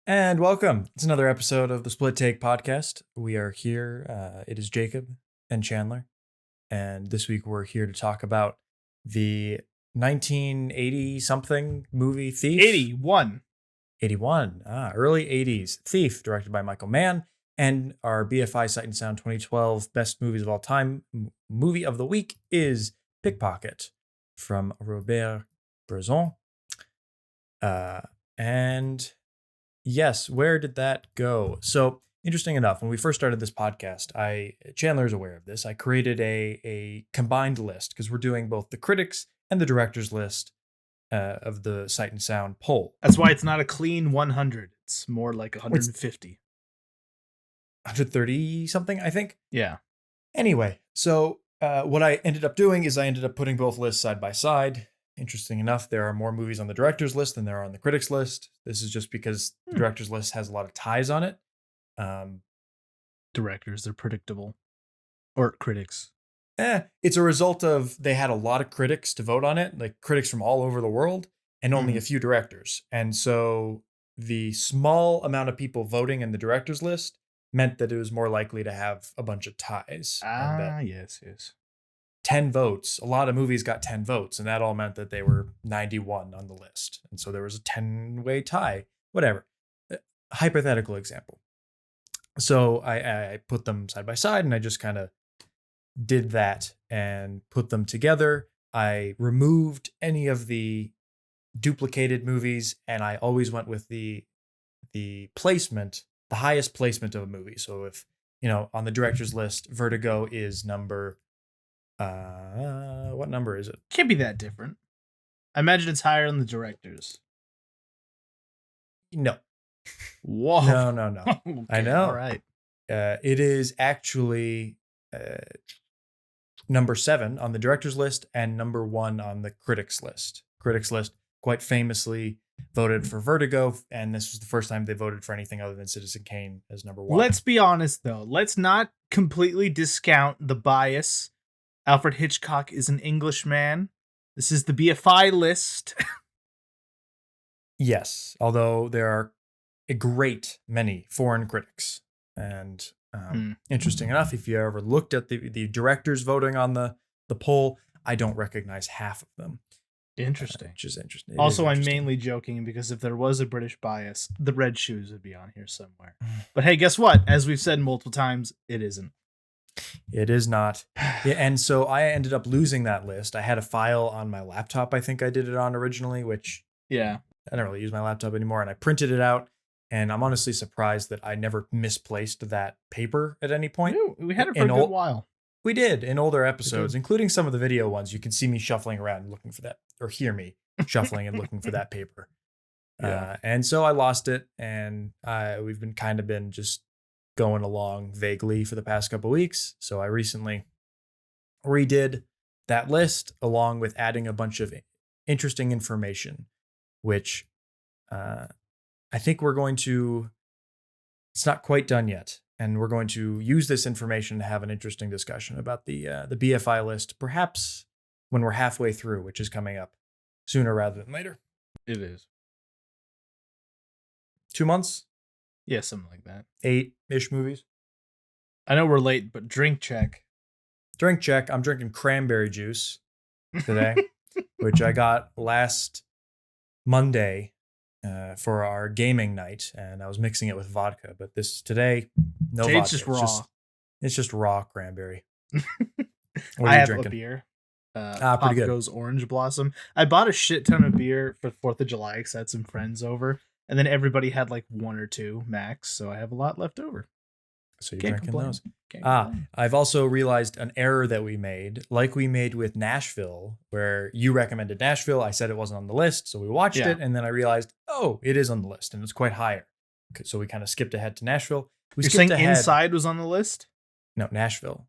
And welcome. It's another episode of the Split Take podcast. We are here. It is Jacob and Chandler. And this week we're here to talk about the 1980 something movie Thief. 81. 81. Early 80s. Thief, directed by Michael Mann. And our BFI Sight and Sound 2012 Best Movies of All Time movie of the week is Pickpocket from Robert Bresson. And yes, where did that go? So interesting enough, when we first started this podcast, Chandler's aware of this. I created a combined list because we're doing both the critics and the directors list of the Sight and Sound poll. That's why it's not a clean 100. It's more like 150. 130 something, I think. Yeah. Anyway, so what I ended up doing is I ended up putting both lists side by side. Interesting enough, there are more movies on the director's list than there are on the critics list. This is just because the director's list has a lot of ties on it. Directors, they're predictable. Or critics. It's a result of they had a lot of critics to vote on it, like critics from all over the world, and only a few directors. And so the small amount of people voting in the director's list meant that it was more likely to have a bunch of ties. Yes. 10 votes. A lot of movies got 10 votes, and that all meant that they were 91 on the list. And so there was a 10-way tie, whatever. Hypothetical example. So I put them side by side, and I just kind of did that and put them together. I removed any of the duplicated movies, and I always went with the placement, the highest placement of a movie. So if, on the director's list, Vertigo is number... what number is it? Can't be that different. I imagine it's higher than the directors. No. Whoa. No. Okay, I know. All right. It is actually number 7 on the director's list and number 1 on the critics list. Critics list quite famously voted for Vertigo, and this was the first time they voted for anything other than Citizen Kane as number 1. Let's be honest, though. Let's not completely discount the bias. Alfred Hitchcock is an Englishman. This is the BFI list. Yes, although there are a great many foreign critics. And interesting enough, if you ever looked at the directors voting on the poll, I don't recognize half of them. Interesting. Which is interesting. Also, I'm mainly joking because if there was a British bias, the red shoes would be on here somewhere. But hey, guess what? As we've said multiple times, it isn't. It is not. Yeah, and so I ended up losing that list. I had a file on my laptop I think I did it on originally, which I don't really use my laptop anymore, and I printed it out, and I'm honestly surprised that I never misplaced that paper at any point. We had it for a good while. We did in older episodes, including some of the video ones. You can see me shuffling around looking for that, or hear me shuffling and looking for that paper. Yeah. And so I lost it, and we've been just going along vaguely for the past couple weeks. So I recently redid that list along with adding a bunch of interesting information, which I think it's not quite done yet. And we're going to use this information to have an interesting discussion about the BFI list, perhaps when we're halfway through, which is coming up sooner rather than later. It is. 2 months? Yeah, something like that. 8-ish movies. I know we're late, but drink check. Drink check. I'm drinking cranberry juice today, which I got last Monday for our gaming night, and I was mixing it with vodka. But today, no vodka. It's just raw. It's just raw cranberry. I have a beer. Pretty good. Goes Orange Blossom. I bought a shit ton of beer for 4th of July because I had some friends over. And then everybody had like 1 or 2 max, so I have a lot left over. So you're drinking those. I've also realized an error that we made, like we made with Nashville, where you recommended Nashville. I said it wasn't on the list, so we watched it, and then I realized, it is on the list, and it's quite higher. So we kind of skipped ahead to Nashville. You're saying Inside was on the list? No, Nashville.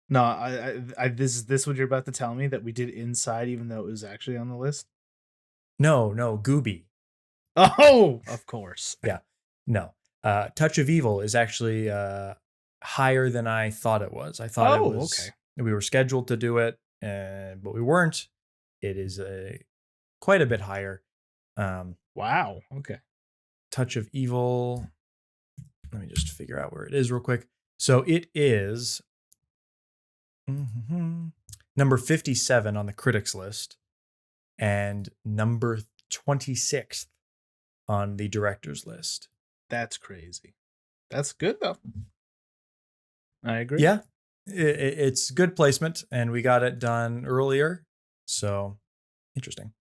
No, is this what you're about to tell me, that we did Inside even though it was actually on the list? No, Gooby. Oh, of course. Yeah. No. Touch of Evil is actually higher than I thought it was. I thought it was okay. We were scheduled to do it, but we weren't. It is quite a bit higher. Wow. Okay. Touch of Evil. Let me just figure out where it is real quick. So it is number 57 on the critics list and number 26th on the director's list. That's crazy. That's good though. I agree. Yeah, it's good placement, and we got it done earlier. So interesting.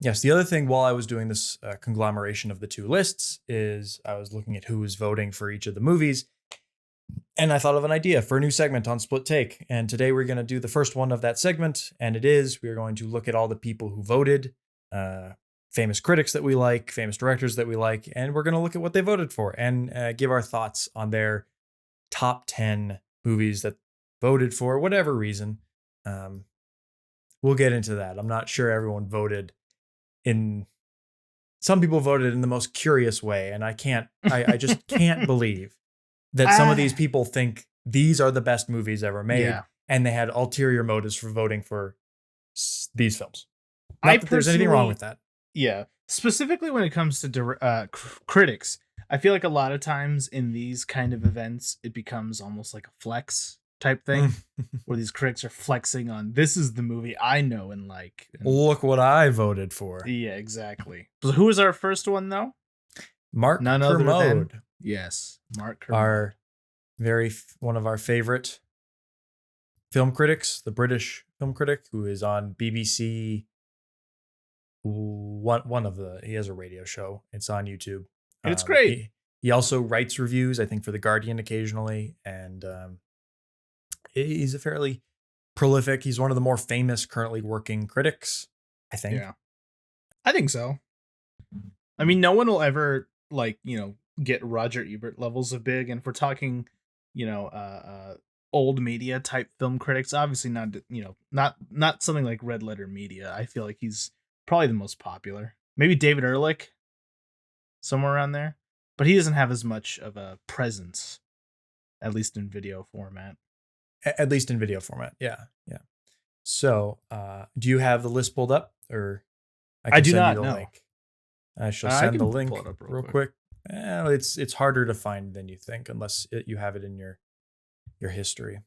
Yes, the other thing while I was doing this conglomeration of the two lists is I was looking at who was voting for each of the movies. And I thought of an idea for a new segment on Split Take. And today we're going to do the first one of that segment. And we're going to look at all the people who voted, famous critics that we like, famous directors that we like. And we're going to look at what they voted for and give our thoughts on their top 10 movies that voted for whatever reason. We'll get into that. I'm not sure everyone voted some people voted in the most curious way. And I just can't believe that some of these people think these are the best movies ever made. Yeah. And they had ulterior motives for voting for these films. Not that there's anything wrong with that. Yeah. Specifically when it comes to critics, I feel like a lot of times in these kind of events, it becomes almost like a flex type thing where these critics are flexing on, this is the movie I know and like. Look what I voted for. Yeah, exactly. So who was our first one though? Mark Kermode. Yes, Mark Kermode. One of our favorite film critics, the British film critic who is on BBC. He has a radio show. It's on YouTube. It's great. He also writes reviews, I think, for The Guardian occasionally. And he's a fairly prolific. He's one of the more famous currently working critics, I think. Yeah, I think so. I mean, no one will ever get Roger Ebert levels of big. And if we're talking, old media type film critics, obviously not something like Red Letter Media. I feel like he's probably the most popular. Maybe David Ehrlich, somewhere around there. But he doesn't have as much of a presence, at least in video format. Yeah. So, do you have the list pulled up, or I do not know. Link? I shall send the link real quick. It's harder to find than you think, unless you have it in your history.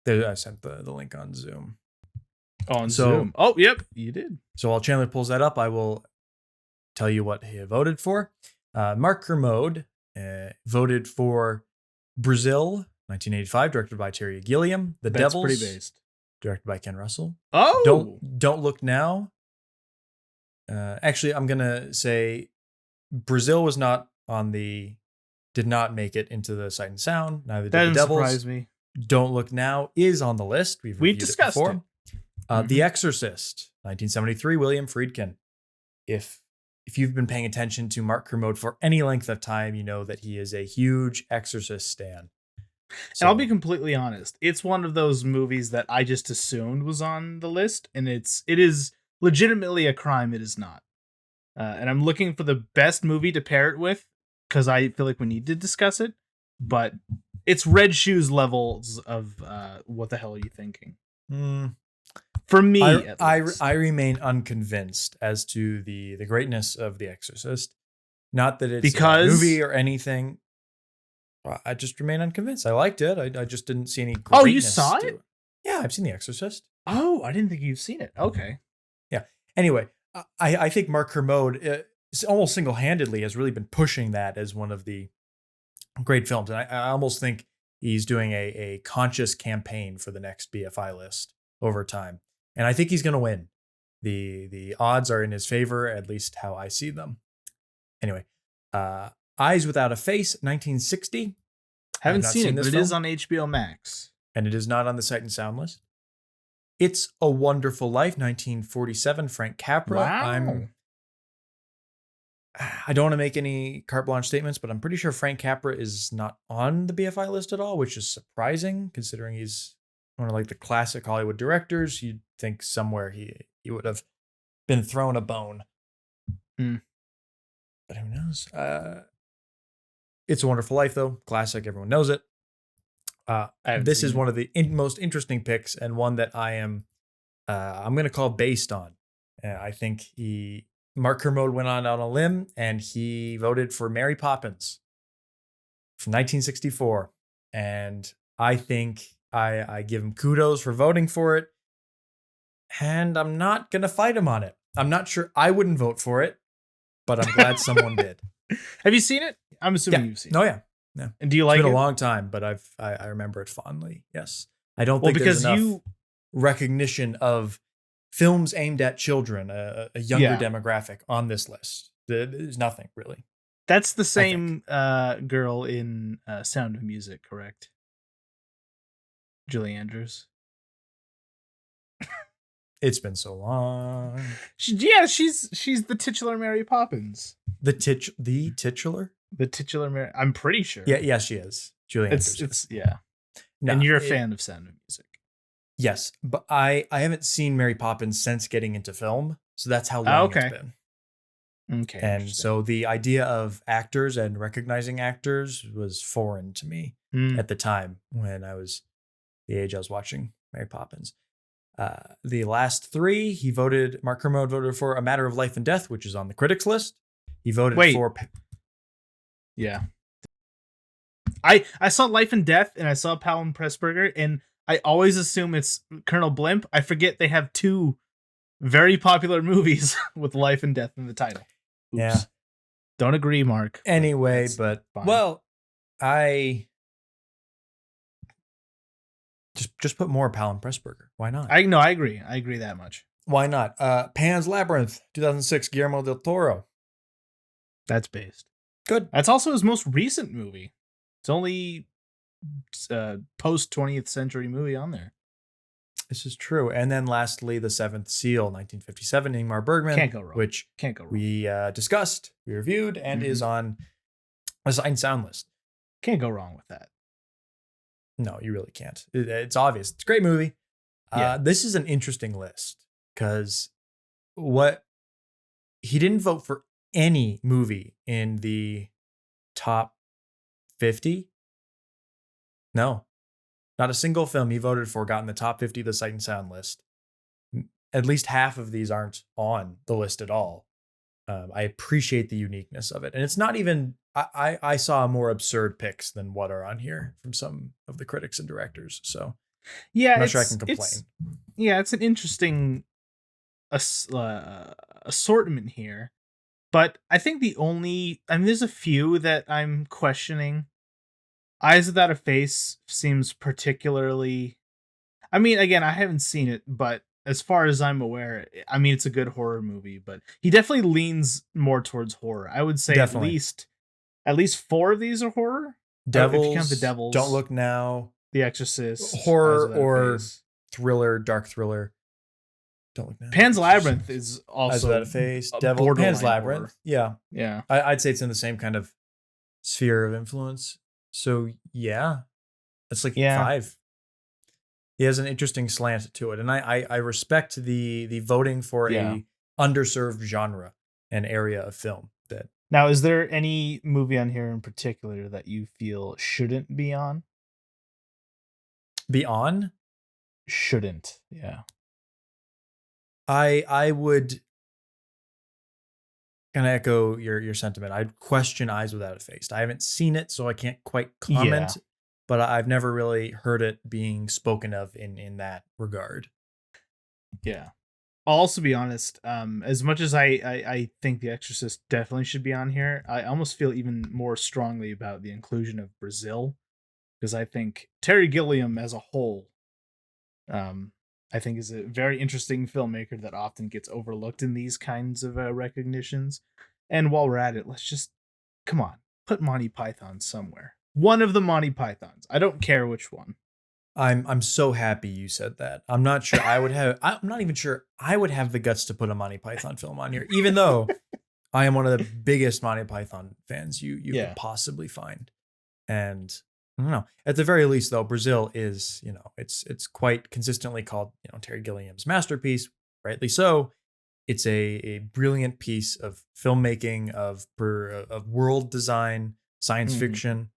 There, I sent the link on Zoom. Zoom. Oh, yep, you did. So while Chandler pulls that up, I will tell you what he voted for. Mark Kermode voted for Brazil, 1985, directed by Terry Gilliam. The Devils, pretty based. Directed by Ken Russell. Oh, Don't Look Now. Actually, I'm gonna say Brazil was not did not make it into the Sight and Sound. Neither did The Devils. Surprise me. Don't Look Now is on the list. We've discussed it. The Exorcist, 1973, William Friedkin. If you've been paying attention to Mark Kermode for any length of time, you know that he is a huge Exorcist stan. So, and I'll be completely honest, it's one of those movies that I just assumed was on the list, and it is legitimately a crime it is not. And I'm looking for the best movie to pair it with, because I feel like we need to discuss it, but it's Red Shoes levels of what the hell are you thinking? For me, I remain unconvinced as to the greatness of The Exorcist. Not that it's a movie or anything. I just remain unconvinced. I liked it. I just didn't see any greatness. Oh, you saw it? Yeah, I've seen The Exorcist. Oh, I didn't think you've seen it. Okay. Yeah. Anyway, I think Mark Kermode almost single-handedly has really been pushing that as one of the great films. And I almost think he's doing a conscious campaign for the next BFI list over time. And I think he's going to win. The odds are in his favor, at least how I see them. Anyway, Eyes Without a Face, 1960. Haven't seen it, but it is on HBO Max. And it is not on the Sight and Sound list. It's a Wonderful Life, 1947, Frank Capra. Wow. I don't want to make any carte blanche statements, but I'm pretty sure Frank Capra is not on the BFI list at all, which is surprising considering he's one of the classic Hollywood directors. You'd think somewhere he would have been thrown a bone. But who knows? It's a Wonderful Life, though. Classic. Everyone knows it. This is one of the most interesting picks, and one that I'm going to call based on I think Mark Kermode went on a limb and he voted for Mary Poppins from 1964. And I think I give him kudos for voting for it. And I'm not going to fight him on it. I'm not sure I wouldn't vote for it, but I'm glad someone did. Have you seen it? I'm assuming you've seen it. Oh, yeah. Yeah. And do you like it? It's been a long time, but I remember it fondly. Yes. I don't think because there's enough recognition of films aimed at children, a younger demographic on this list. There's nothing really. That's the same girl in Sound of Music, correct? Julie Andrews. It's been so long. She's the titular Mary Poppins. The titular? The titular Mary. I'm pretty sure. Yeah, she is. Julie Andrews. It's yeah. No, and you're a fan of Sound of Music. Yes, but I haven't seen Mary Poppins since getting into film, so that's how long it's been. Okay. And so the idea of actors and recognizing actors was foreign to me at the time when I was the age I was watching Mary Poppins. The last three, Mark Kermode voted for A Matter of Life and Death, which is on the critics list. He voted for... Yeah. I saw Life and Death and I saw Powell and Pressburger, and I always assume it's Colonel Blimp. I forget they have two very popular movies with Life and Death in the title. Oops. Yeah. Don't agree, Mark. Anyway, but fine. Well, I just put more Powell and Pressburger. Why not? I agree. I agree that much. Why not? Pan's Labyrinth, 2006, Guillermo del Toro. That's based. Good. That's also his most recent movie. It's only post 20th century movie on there. This is true. And then lastly, The Seventh Seal, 1957, Ingmar Bergman. Can't go wrong. Which can't go wrong. We discussed, we reviewed, and is on a Sight and Sound list. Can't go wrong with that. No, you really can't. It's obvious. It's a great movie. This is an interesting list because he didn't vote for any movie in the top 50. No, not a single film he voted for got in the top 50 of the Sight and Sound list. At least half of these aren't on the list at all. I appreciate the uniqueness of it. And it's not even, I saw more absurd picks than what are on here from some of the critics and directors. So yeah, I'm not sure I can complain. It's an interesting assortment here. But I think there's a few that I'm questioning. Eyes Without a Face seems particularly... I mean, again, I haven't seen it, but as far as I'm aware, I mean, it's a good horror movie, but he definitely leans more towards horror. I would say at least 4 of these are horror. Devils, if you count the Devils, Don't Look Now, The Exorcist, horror or thriller, dark thriller. Don't Look Now. Pan's Labyrinth is also Eyes Without a Face, Devil, Pan's Labyrinth. Horror. Yeah. I'd say it's in the same kind of sphere of influence. So yeah, it's like 5. He has an interesting slant to it, and I respect the voting for a underserved genre and area of film. That now, is there any movie on here in particular that you feel shouldn't be on? Be on? Shouldn't, yeah. I would kind of echo your sentiment. I'd question Eyes Without a Face. I haven't seen it, so I can't quite comment. But I've never really heard it being spoken of in that regard. Yeah. I'll also be honest, as much as I think The Exorcist definitely should be on here, I almost feel even more strongly about the inclusion of Brazil, because I think Terry Gilliam as a whole, I think is a very interesting filmmaker that often gets overlooked in these kinds of recognitions. And while we're at it, let's just, come on, put Monty Python somewhere. One of the Monty Pythons. I don't care which one. I'm so happy you said that. I'm not sure I would have. I'm not even sure I would have the guts to put a Monty Python film on here, even though I am one of the biggest Monty Python fans you could possibly find. And I don't know. At the very least, though, Brazil is, it's quite consistently called, Terry Gilliam's masterpiece. Rightly so. It's a brilliant piece of filmmaking, of world design, science fiction.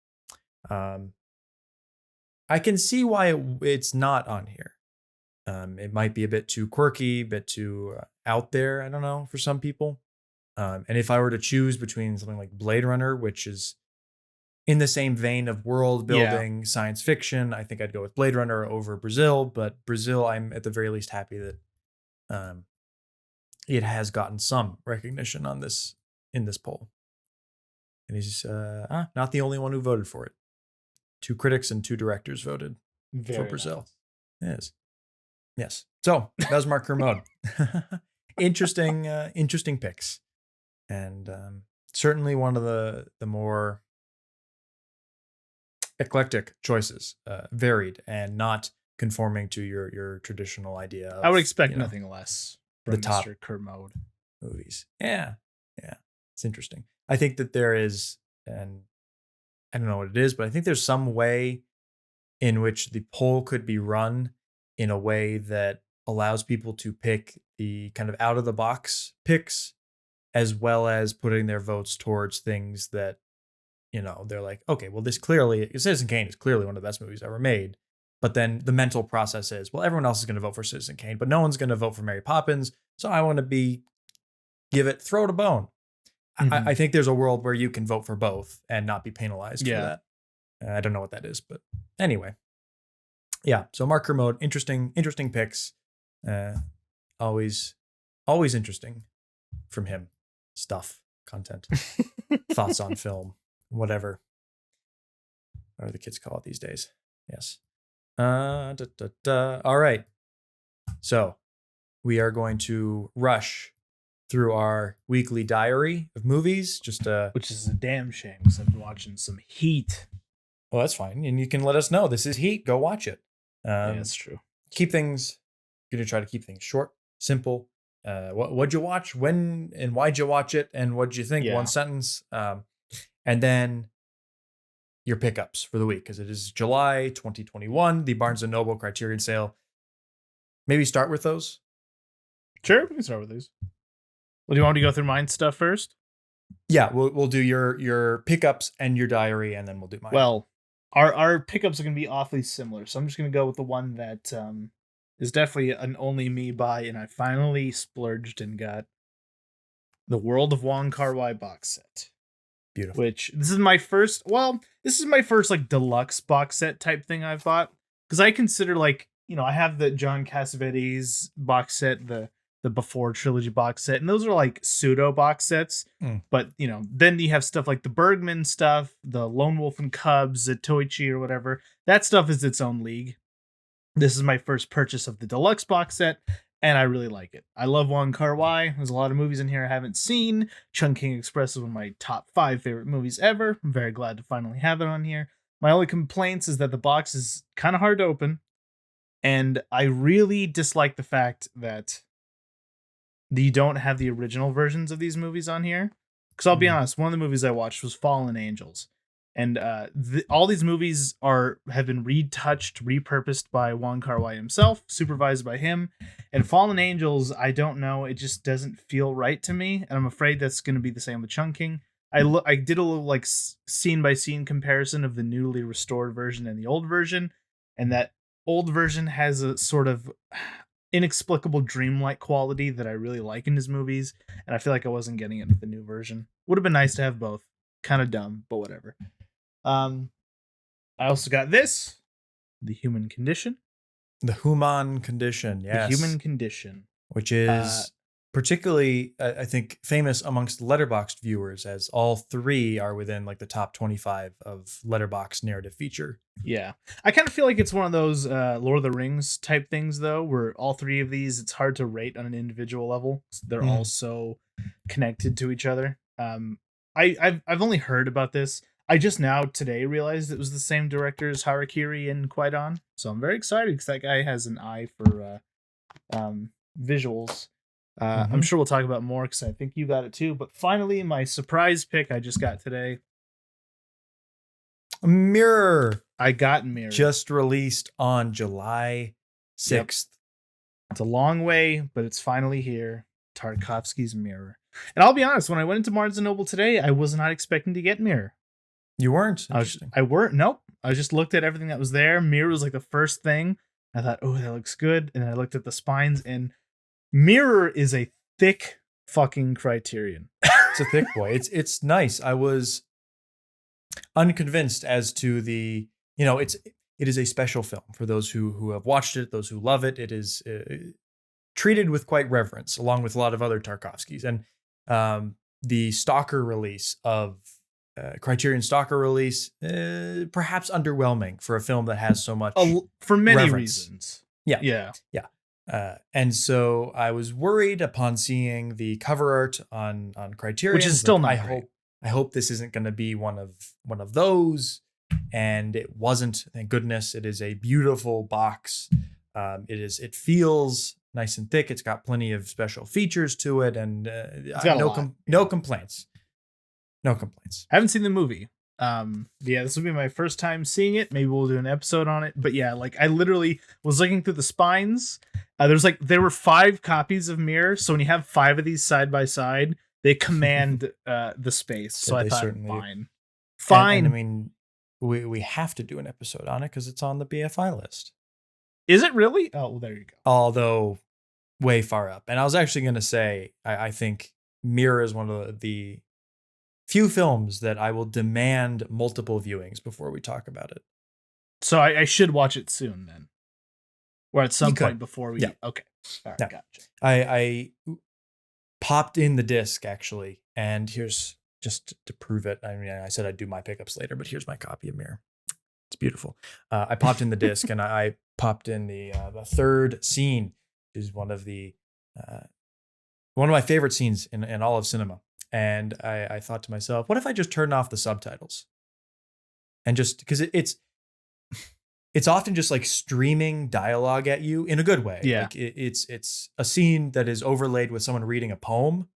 I can see why it's not on here. It might be a bit too quirky, a bit too out there. I don't know, for some people. And if I were to choose between something like Blade Runner, which is in the same vein of world building, science fiction, I think I'd go with Blade Runner over Brazil. But Brazil, I'm at the very least happy that it has gotten some recognition on this in this poll. And he's not the only one who voted for it. 2 critics and 2 directors voted for Brazil. Nice. It is. Yes. So that was Mark Kermode. Interesting picks. And certainly one of the more eclectic choices, varied and not conforming to your traditional idea of, I would expect nothing less from the top Mr. Kermode movies. Yeah. It's interesting. I think that there is, and I don't know what it is, but I think there's some way in which the poll could be run in a way that allows people to pick the kind of out of the box picks, as well as putting their votes towards things that, they're like, okay, well, Citizen Kane is clearly one of the best movies ever made. But then the mental process is, well, everyone else is going to vote for Citizen Kane, but no one's going to vote for Mary Poppins. So I want to throw it a bone. I think there's a world where you can vote for both and not be penalized for that. I don't know what that is, but anyway. Yeah. So Mark Kermode, interesting picks. Always interesting from him. Stuff, content, thoughts on film, whatever. What do the kids call it these days? Yes. All right. So we are going to rush through our weekly diary of movies. Which is a damn shame because I've been watching some Heat. Well, that's fine. And you can let us know. This is Heat. Go watch it. Yeah, that's true. Going to try to keep things short, simple. What'd you watch? When and why'd you watch it? And what'd you think? Yeah. One sentence. And then your pickups for the week, because it is July 2021, the Barnes & Noble Criterion sale. Maybe start with those? Sure, we can start with these. Well, do you want me to go through mine stuff first? Yeah, we'll do your pickups and your diary, and then we'll do mine. Well, our pickups are going to be awfully similar, so I'm just going to go with the one that is definitely an only me buy, and I finally splurged and got the World of Wong Kar-wai box set. Beautiful. Which this is my first like deluxe box set type thing I've bought, because I consider I have the John Cassavetes box set, the Before trilogy box set, and those are like pseudo box sets. But then you have stuff like the Bergman stuff, the Lone Wolf and Cubs, the Toichi or whatever. That stuff is its own league. This is my first purchase of the deluxe box set, and I really like it. I love Wong Kar-wai. There's a lot of movies in here I haven't seen. Chungking Express is one of my top 5 favorite movies ever. I'm very glad to finally have it on here. My only complaints is that the box is kind of hard to open, and I really dislike the fact that you don't have the original versions of these movies on here. Because I'll be honest, one of the movies I watched was Fallen Angels. And all these movies have been retouched, repurposed by Wong Kar-wai himself, supervised by him. And Fallen Angels, I don't know, it just doesn't feel right to me. And I'm afraid that's going to be the same with Chungking. I did a little scene by scene comparison of the newly restored version and the old version. And that old version has a sort of inexplicable dreamlike quality that I really like in his movies. And I feel like I wasn't getting it with the new version. Would have been nice to have both. Kind of dumb, but whatever. I also got this, The Human Condition. The Human Condition, yes. The Human Condition. Which is particularly, I think, famous amongst Letterboxd viewers, as all 3 are within the top 25 of Letterboxd narrative feature. Yeah. I kind of feel like it's one of those Lord of the Rings type things, though, where all 3 of these, it's hard to rate on an individual level. They're all so connected to each other. I've only heard about this. I just now today realized it was the same director as Harakiri and Kwaidan. So I'm very excited because that guy has an eye for visuals. I'm sure we'll talk about more because I think you got it too. But finally, my surprise pick I just got today. Mirror. I got Mirror. Just released on July 6th. Yep. It's a long way, but it's finally here. Tarkovsky's Mirror. And I'll be honest, when I went into Barnes & Noble today, I was not expecting to get Mirror. You weren't? Nope. I just looked at everything that was there. Mirror was like the first thing. I thought, oh, that looks good. And then I looked at the spines, and Mirror is a thick fucking Criterion. It's a thick boy. It's nice. I was unconvinced as to the, it is a special film for those who have watched it, those who love it. It is treated with quite reverence, along with a lot of other Tarkovskys. And the Stalker release of Criterion Stalker release, perhaps underwhelming for a film that has so much for many reverence. reasons. Yeah. And so I was worried upon seeing the cover art on Criterion, which is still not great. I hope this isn't going to be one of those, and it wasn't. Thank goodness. It is a beautiful box. It feels nice and thick. It's got plenty of special features to it, and no complaints. No complaints. I haven't seen the movie. This will be my first time seeing it. Maybe we'll do an episode on it. But yeah, like I literally was looking through the spines. There were 5 copies of Mirror, so when you have 5 of these side by side, they command the space. So I thought, fine. And I mean, we have to do an episode on it because it's on the BFI list. Is it really? Oh, well, there you go. Although way far up. And I was actually going to say, I think Mirror is one of the few films that I will demand multiple viewings before we talk about it. So I should watch it soon then. Or at some point before we... Yeah. Okay. All right, yeah. Gotcha. I popped in the disc, actually, and here's, just to prove it, I mean, I said I'd do my pickups later, but here's my copy of Mirror. It's beautiful. I popped in the disc, and I popped in the third scene, is one of my favorite scenes in all of cinema. And I thought to myself, what if I just turned off the subtitles? And just because it's often just like streaming dialogue at you in a good way. Yeah. Like it's a scene that is overlaid with someone reading a poem.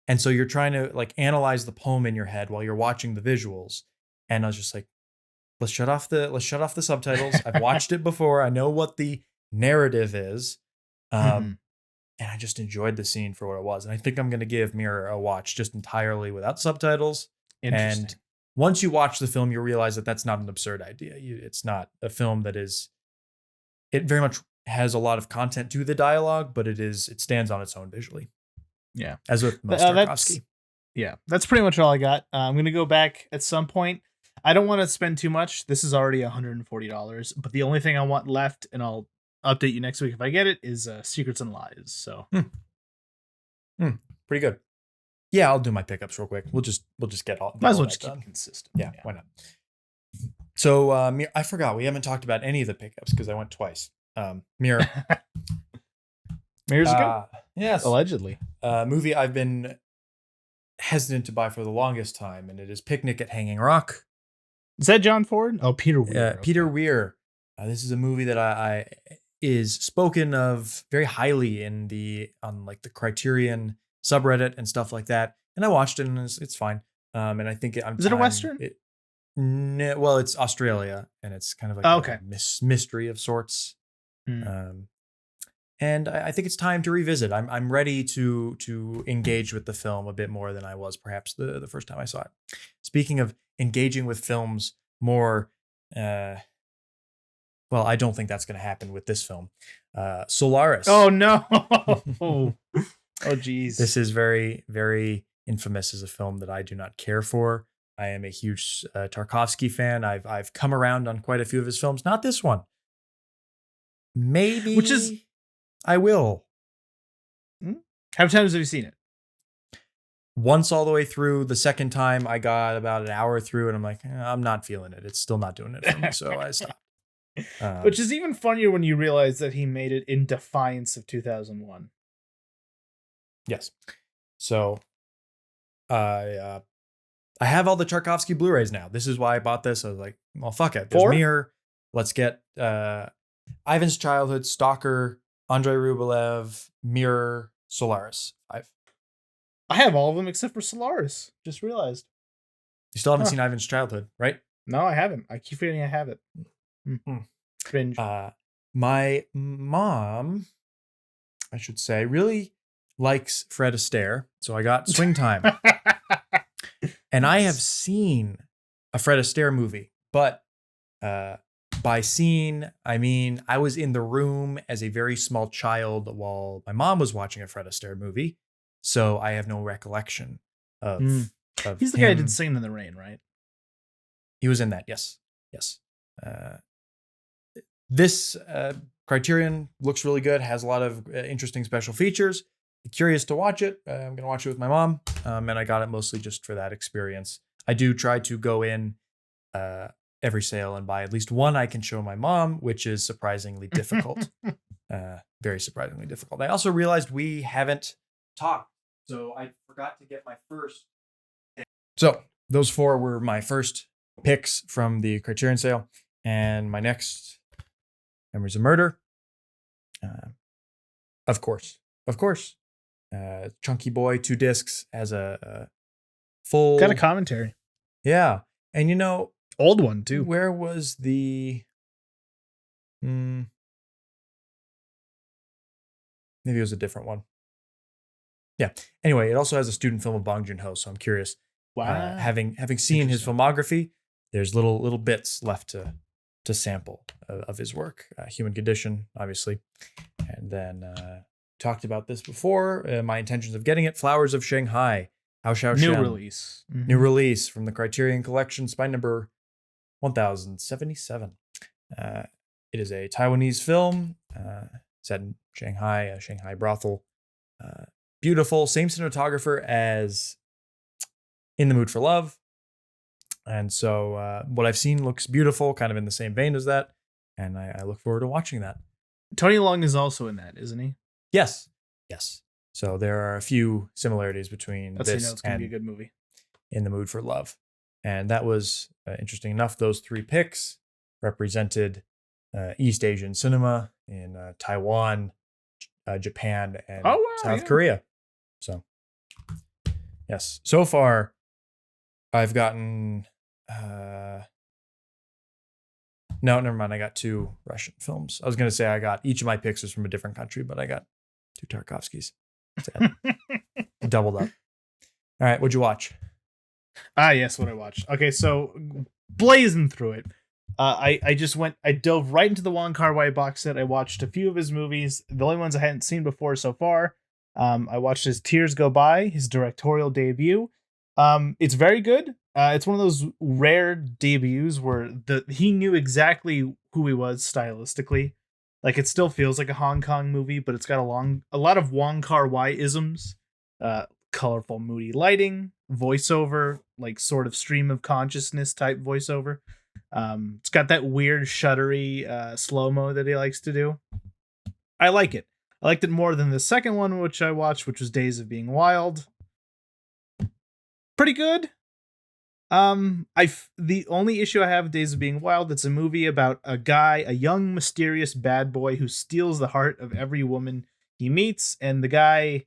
And so you're trying to like analyze the poem in your head while you're watching the visuals. And I was just like, let's shut off the subtitles. I've watched it before. I know what the narrative is. And I just enjoyed the scene for what it was. And I think I'm going to give Mirror a watch just entirely without subtitles. And once you watch the film, you realize that that's not an absurd idea. It's not a film that is, it very much has a lot of content to the dialogue, but it stands on its own visually. Yeah. As with most Tarkovsky. That's pretty much all I got. I'm going to go back at some point. I don't want to spend too much. This is already $140, but the only thing I want left, and I'll update you next week if I get it, is Secrets and Lies. So pretty good. Yeah, I'll do my pickups real quick. We'll just get all. Might as well just keep it consistent. Yeah, why not? So I forgot we haven't talked about any of the pickups because I went twice. Mirror. Mirror's good. Yes, allegedly. Movie I've been hesitant to buy for the longest time, and it is Picnic at Hanging Rock. Is that John Ford? Oh, Peter Weir. Okay. Peter Weir. This is a movie that I is spoken of very highly on the Criterion subreddit and stuff like that. And I watched it, and it's fine. And I think is it a Western? Well, it's Australia, and it's kind of like a mystery of sorts. And I think it's time to revisit. I'm ready to engage with the film a bit more than I was perhaps the first time I saw it. Speaking of engaging with films more, well, I don't think that's going to happen with this film. Solaris. Oh no! Oh geez. This is very, very infamous as a film that I do not care for. I am a huge Tarkovsky fan. I've come around on quite a few of his films. Not this one. Maybe. Which is. I will. How many times have you seen it? Once all the way through. The second time I got about an hour through, and I'm like, I'm not feeling it. It's still not doing it for me, so I stopped. Which is even funnier when you realize that he made it in defiance of 2001. Yes. So I have all the Tarkovsky Blu-rays now. This is why I bought this. I was like, well, fuck it. There's Mirror. Let's get Ivan's Childhood, Stalker, Andrei Rublev, Mirror, Solaris. I have all of them except for Solaris. Just realized. You still haven't seen Ivan's Childhood, right? No, I haven't. I keep forgetting I have it. Cringe. My mom, I should say, really likes Fred Astaire, so I got Swing Time. And I have seen a Fred Astaire movie, but by scene, I mean, I was in the room as a very small child while my mom was watching a Fred Astaire movie. So I have no recollection of, of He's the guy who did him. Singing in the Rain, right? He was in that. Yes. Yes. This Criterion looks really good, has a lot of interesting special features. Curious to watch it. I'm going to watch it with my mom. And I got it mostly just for that experience. I do try to go in every sale and buy at least one I can show my mom, which is surprisingly difficult. Very surprisingly difficult. I also realized we haven't talked, so I forgot to get my first. So those 4 were my first picks from the Criterion sale, and my next Memories of Murder. Of course. Chunky Boy, 2 discs, has a full. Got a commentary. Yeah, and you know, old one too. Where was the? Maybe it was a different one. Yeah. Anyway, it also has a student film of Bong Joon-ho, so I'm curious. Wow. Having seen his filmography, there's little bits left to sample of his work. Human Condition, obviously, and then talked about this before. My intentions of getting it: Flowers of Shanghai. How Xiao New Shen. release. Mm-hmm. New release from the Criterion Collection, spine number 1077. It is a Taiwanese film set in Shanghai, a Shanghai brothel. Beautiful, same cinematographer as In the Mood for Love. And so what I've seen looks beautiful, kind of in the same vein as that. And I look forward to watching that. Tony Leung is also in that, isn't he? Yes. So there are a few similarities between this it's gonna be a good movie. In the Mood for Love. And that was interesting enough. Those 3 picks represented East Asian cinema in Taiwan, Japan, and South Korea. So, yes. So far, I've gotten... no, never mind. I got 2 Russian films. I was going to say I got each of my picks was from a different country, but I got 2 Tarkovskys. Doubled up. All right, what'd you watch? Yes, what I watched. Okay, so blazing through it. I dove right into the Wong Kar-wai box set. I watched a few of his movies, the only ones I hadn't seen before so far. I watched his Tears Go By, his directorial debut. It's very good. It's one of those rare debuts where he knew exactly who he was stylistically. Like, it still feels like a Hong Kong movie, but it's got a lot of Wong Kar-wai isms. Colorful, moody lighting, voiceover, like sort of stream of consciousness type voiceover. It's got that weird shuddery slow-mo that he likes to do. I like it. I liked it more than the second one, which I watched, which was Days of Being Wild. Pretty good. The only issue I have with Days of Being Wild, it's a movie about a young, mysterious bad boy who steals the heart of every woman he meets, and the guy,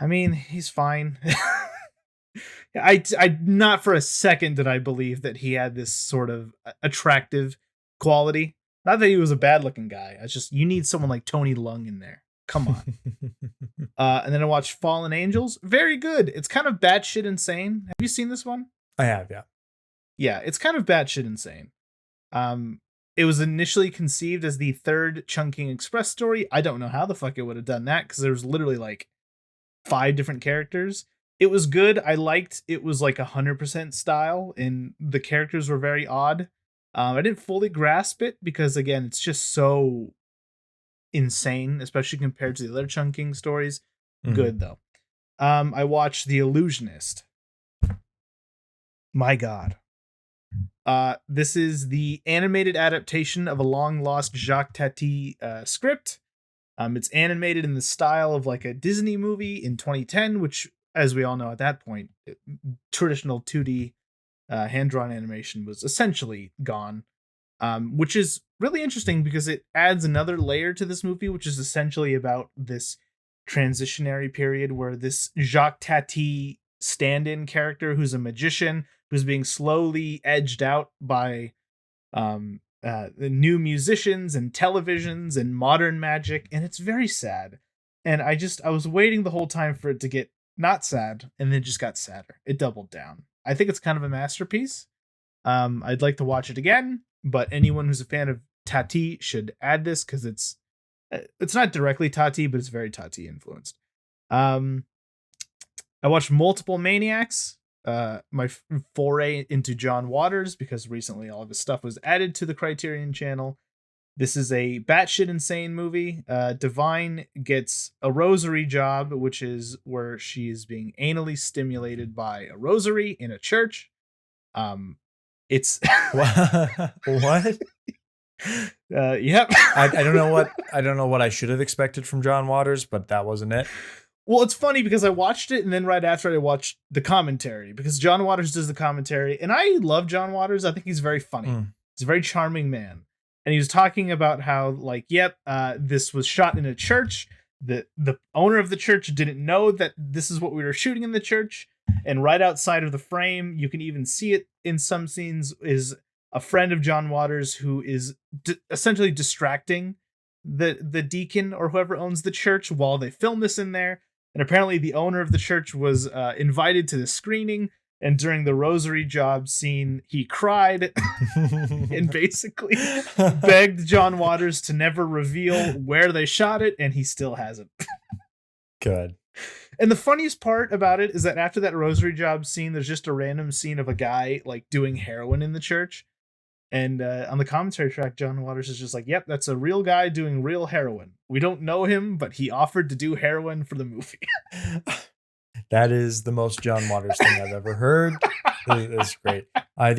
I mean, he's fine. I not for a second did I believe that he had this sort of attractive quality. Not that he was a bad-looking guy. It's just, you need someone like Tony Leung in there. Come on. And then I watched Fallen Angels. Very good. It's kind of batshit insane. Have you seen this one? I have, yeah. Yeah, it's kind of batshit insane. It was initially conceived as the 3rd Chungking Express story. I don't know how the fuck it would have done that, because there was literally like 5 different characters. It was good. I liked it was like 100% style, and the characters were very odd. I didn't fully grasp it because, again, it's just so insane, especially compared to the other Chungking stories. Mm-hmm. Good, though. I watched The Illusionist. My God. This is the animated adaptation of a long-lost Jacques Tati script. It's animated in the style of like a Disney movie in 2010, which, as we all know at that point, traditional 2D hand-drawn animation was essentially gone, which is really interesting because it adds another layer to this movie, which is essentially about this transitionary period where this Jacques Tati stand-in character who's a magician who's being slowly edged out by the new musicians and televisions and modern magic, and it's very sad. And I was waiting the whole time for it to get not sad, and then it just got sadder. It doubled down. I think it's kind of a masterpiece. I'd like to watch it again. but anyone who's a fan of Tati should add this because it's not directly Tati, but it's very Tati influenced. I watched multiple Maniacs. My foray into John Waters, because recently all of his stuff was added to the Criterion channel. This is a batshit insane movie. Divine gets a rosary job, which is where she is being anally stimulated by a rosary in a church. It's what? Yep. I don't know what I should have expected from John Waters, but that wasn't it. Well, it's funny because I watched it and then right after I watched the commentary, because John Waters does the commentary, and I love John Waters. I think he's very funny. He's a very charming man. And he was talking about how, like, this was shot in a church. The owner of the church didn't know that this is what we were shooting in the church. And right outside of the frame, you can even see it in some scenes, is a friend of John Waters who is essentially distracting the deacon or whoever owns the church while they film this in there. And apparently the owner of the church was invited to the screening. And during the rosary job scene, he cried and basically begged John Waters to never reveal where they shot it. And he still hasn't. Good. And the funniest part about it is that after that rosary job scene, there's just a random scene of a guy like doing heroin in the church. And on the commentary track, John Waters is just like, yep, that's a real guy doing real heroin. We don't know him, but he offered to do heroin for the movie. That is the most John Waters thing I've ever heard. It's great. I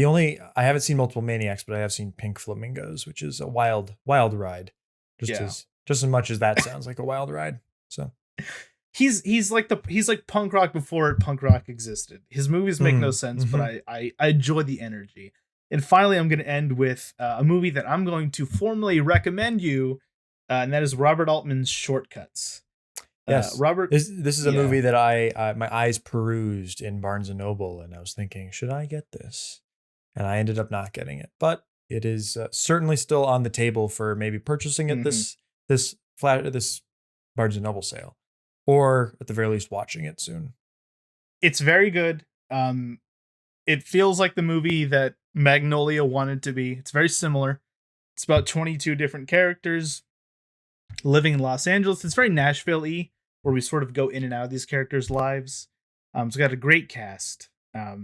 haven't seen multiple Maniacs, but I have seen Pink Flamingos, which is a wild ride. Just as much as that sounds like a wild ride. So he's like punk rock before punk rock existed. His movies make no sense, but I enjoy the energy. And finally, I'm going to end with a movie that I'm going to formally recommend you, and that is Robert Altman's Shortcuts. Yes, Robert. This is a movie that my eyes perused in Barnes and Noble, and I was thinking, should I get this? And I ended up not getting it, but it is certainly still on the table for maybe purchasing at this Barnes and Noble sale, or at the very least watching it soon. It's very good. It feels like the movie that Magnolia wanted to be. It's very similar. It's about 22 different characters living in Los Angeles. It's very Nashville-y, where we sort of go in and out of these characters' lives. It's got a great cast. I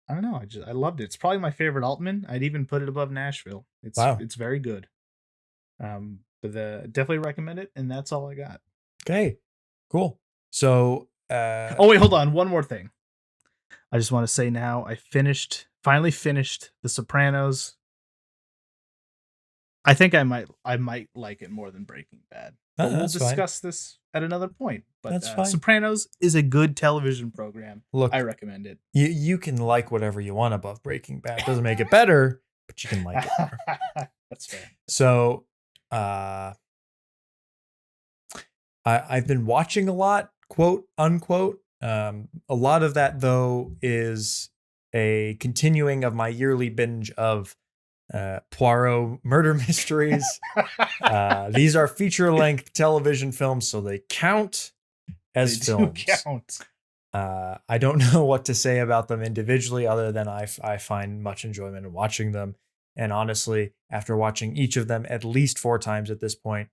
don't know. I loved it. It's probably my favorite Altman. I'd even put it above Nashville. It's very good. But definitely recommend it. And that's all I got. Okay, cool. So, oh wait, hold on. One more thing. I just want to say now I finally finished The Sopranos. I think I might like it more than Breaking Bad. But we'll discuss this at another point. But that's fine. Sopranos is a good television program. Look, I recommend it. You can like whatever you want above Breaking Bad. It doesn't make it better, but you can like it more. That's fair. So, I've been watching a lot, quote unquote. A lot of that though is a continuing of my yearly binge of Poirot murder mysteries. These are feature-length television films, so they count as films. Count. I don't know what to say about them individually, other than I find much enjoyment in watching them. And honestly, after watching each of them at least 4 times at this point,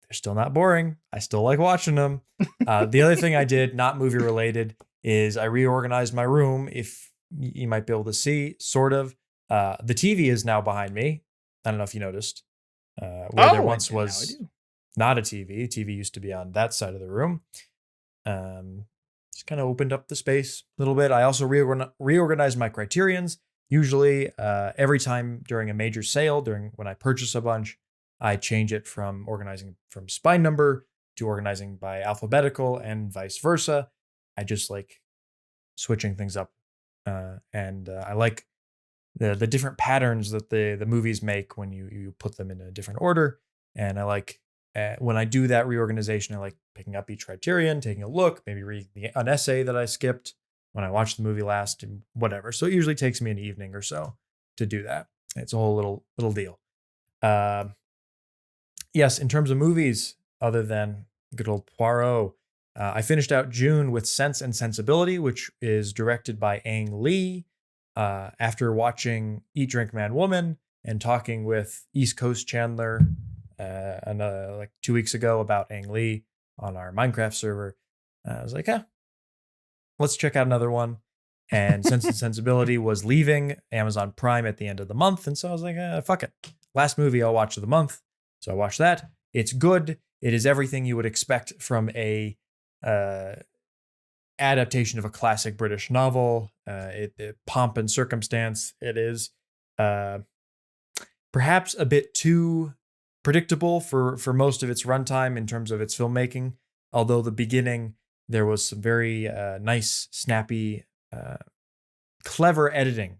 they're still not boring. I still like watching them. The other thing I did, not movie related, is I reorganized my room. If you might be able to see, sort of. The TV is now behind me. I don't know if you noticed. Where there once was not a TV. TV used to be on that side of the room. Just kind of opened up the space a little bit. I also reorganized my Criterions. Usually every time during a major sale, when I purchase a bunch, I change it from organizing from spine number to organizing by alphabetical and vice versa. I just like switching things up. And I like the different patterns that the movies make when you put them in a different order. And I like when I do that reorganization, I like picking up each Criterion, taking a look, maybe reading an essay that I skipped when I watched the movie last, and whatever. So it usually takes me an evening or so to do that. It's a whole little deal. Yes, in terms of movies, other than good old Poirot, I finished out June with Sense and Sensibility, which is directed by Ang Lee. After watching Eat, Drink, Man, Woman and talking with East Coast Chandler like 2 weeks ago about Ang Lee on our Minecraft server. I was like, let's check out another one. And Sense and Sensibility was leaving Amazon Prime at the end of the month. And so I was like, fuck it. Last movie I'll watch of the month. So I watched that. It's good. It is everything you would expect from a adaptation of a classic British novel. It pomp and circumstance. It is perhaps a bit too predictable for most of its runtime in terms of its filmmaking. Although the beginning, there was some very nice, snappy, clever editing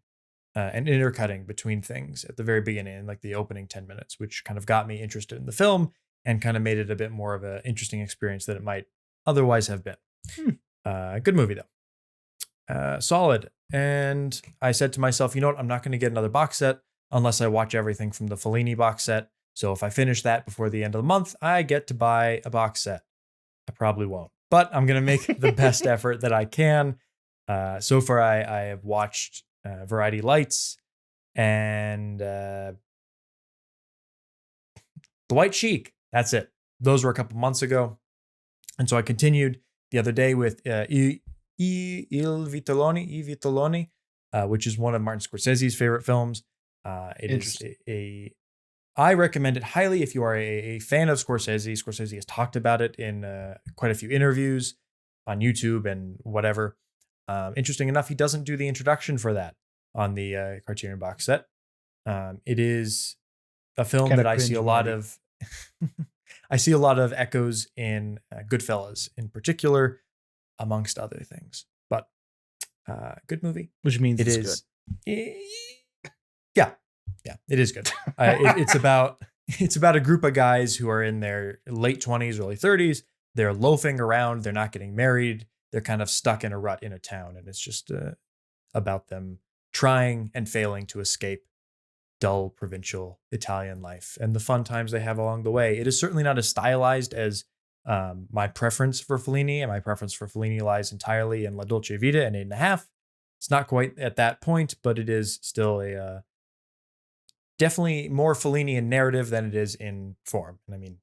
and intercutting between things at the very beginning, like the opening 10 minutes, which kind of got me interested in the film and kind of made it a bit more of an interesting experience than it might otherwise have been. Good movie, though. Solid. And I said to myself, you know what? I'm not going to get another box set unless I watch everything from the Fellini box set. So if I finish that before the end of the month, I get to buy a box set. I probably won't, but I'm going to make the best effort that I can. So far, I have watched Variety Lights and The White Sheik. That's it. Those were a couple months ago. And so I continued the other day with Il Vitelloni, which is one of Martin Scorsese's favorite films. It is I recommend it highly if you are a fan of Scorsese. Scorsese has talked about it in quite a few interviews on YouTube and whatever. Interesting enough, he doesn't do the introduction for that on the Criterion box set. It is a film that I see a lot of. I see a lot of echoes in Goodfellas, in particular, amongst other things. But good movie, which means it is good. Yeah, it is good. It's about a group of guys who are in their late 20s, early 30s. They're loafing around. They're not getting married. They're kind of stuck in a rut in a town, and it's just about them trying and failing to escape dull provincial Italian life and the fun times they have along the way. It is certainly not as stylized as my preference for Fellini, and my preference for Fellini lies entirely in La Dolce Vita and 8.5. It's not quite at that point, but it is still a definitely more Fellini in narrative than it is in form. And I mean,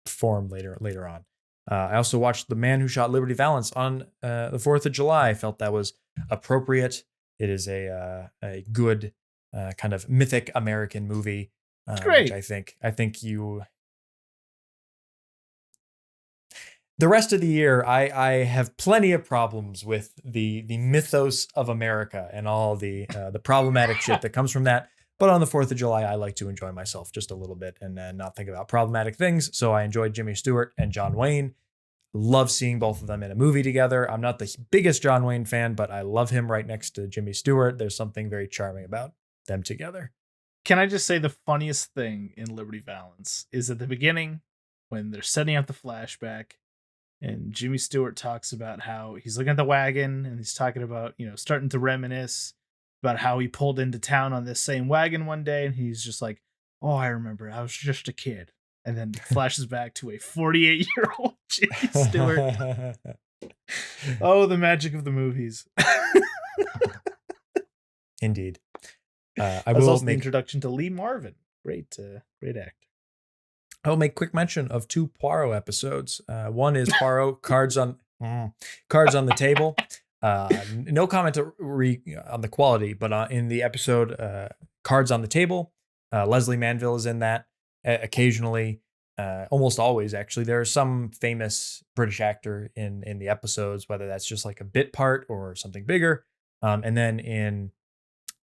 form later on. I also watched The Man Who Shot Liberty Valance on the 4th of July. I felt that was appropriate. It is a good kind of mythic American movie. Great. Which I think you. The rest of the year, I have plenty of problems with the mythos of America and all the problematic shit that comes from that. But on the 4th of July, I like to enjoy myself just a little bit and not think about problematic things. So I enjoyed Jimmy Stewart and John Wayne. Love seeing both of them in a movie together. I'm not the biggest John Wayne fan, but I love him right next to Jimmy Stewart. There's something very charming about them together. Can I just say the funniest thing in Liberty Valance is at the beginning when they're setting up the flashback and Jimmy Stewart talks about how he's looking at the wagon and he's talking about, starting to reminisce about how he pulled into town on this same wagon one day, and he's just like, oh, I remember, I was just a kid. And then flashes back to a 48-year-old Jimmy Stewart. Oh, the magic of the movies. Indeed. I will also make the introduction to Lee Marvin. Great actor. I will make quick mention of 2 Poirot episodes. One is Poirot Cards on the Table. No comment on the quality, but in the episode Cards on the Table, Leslie Manville is in that occasionally, almost always actually. There is some famous British actor in the episodes, whether that's just like a bit part or something bigger. And then in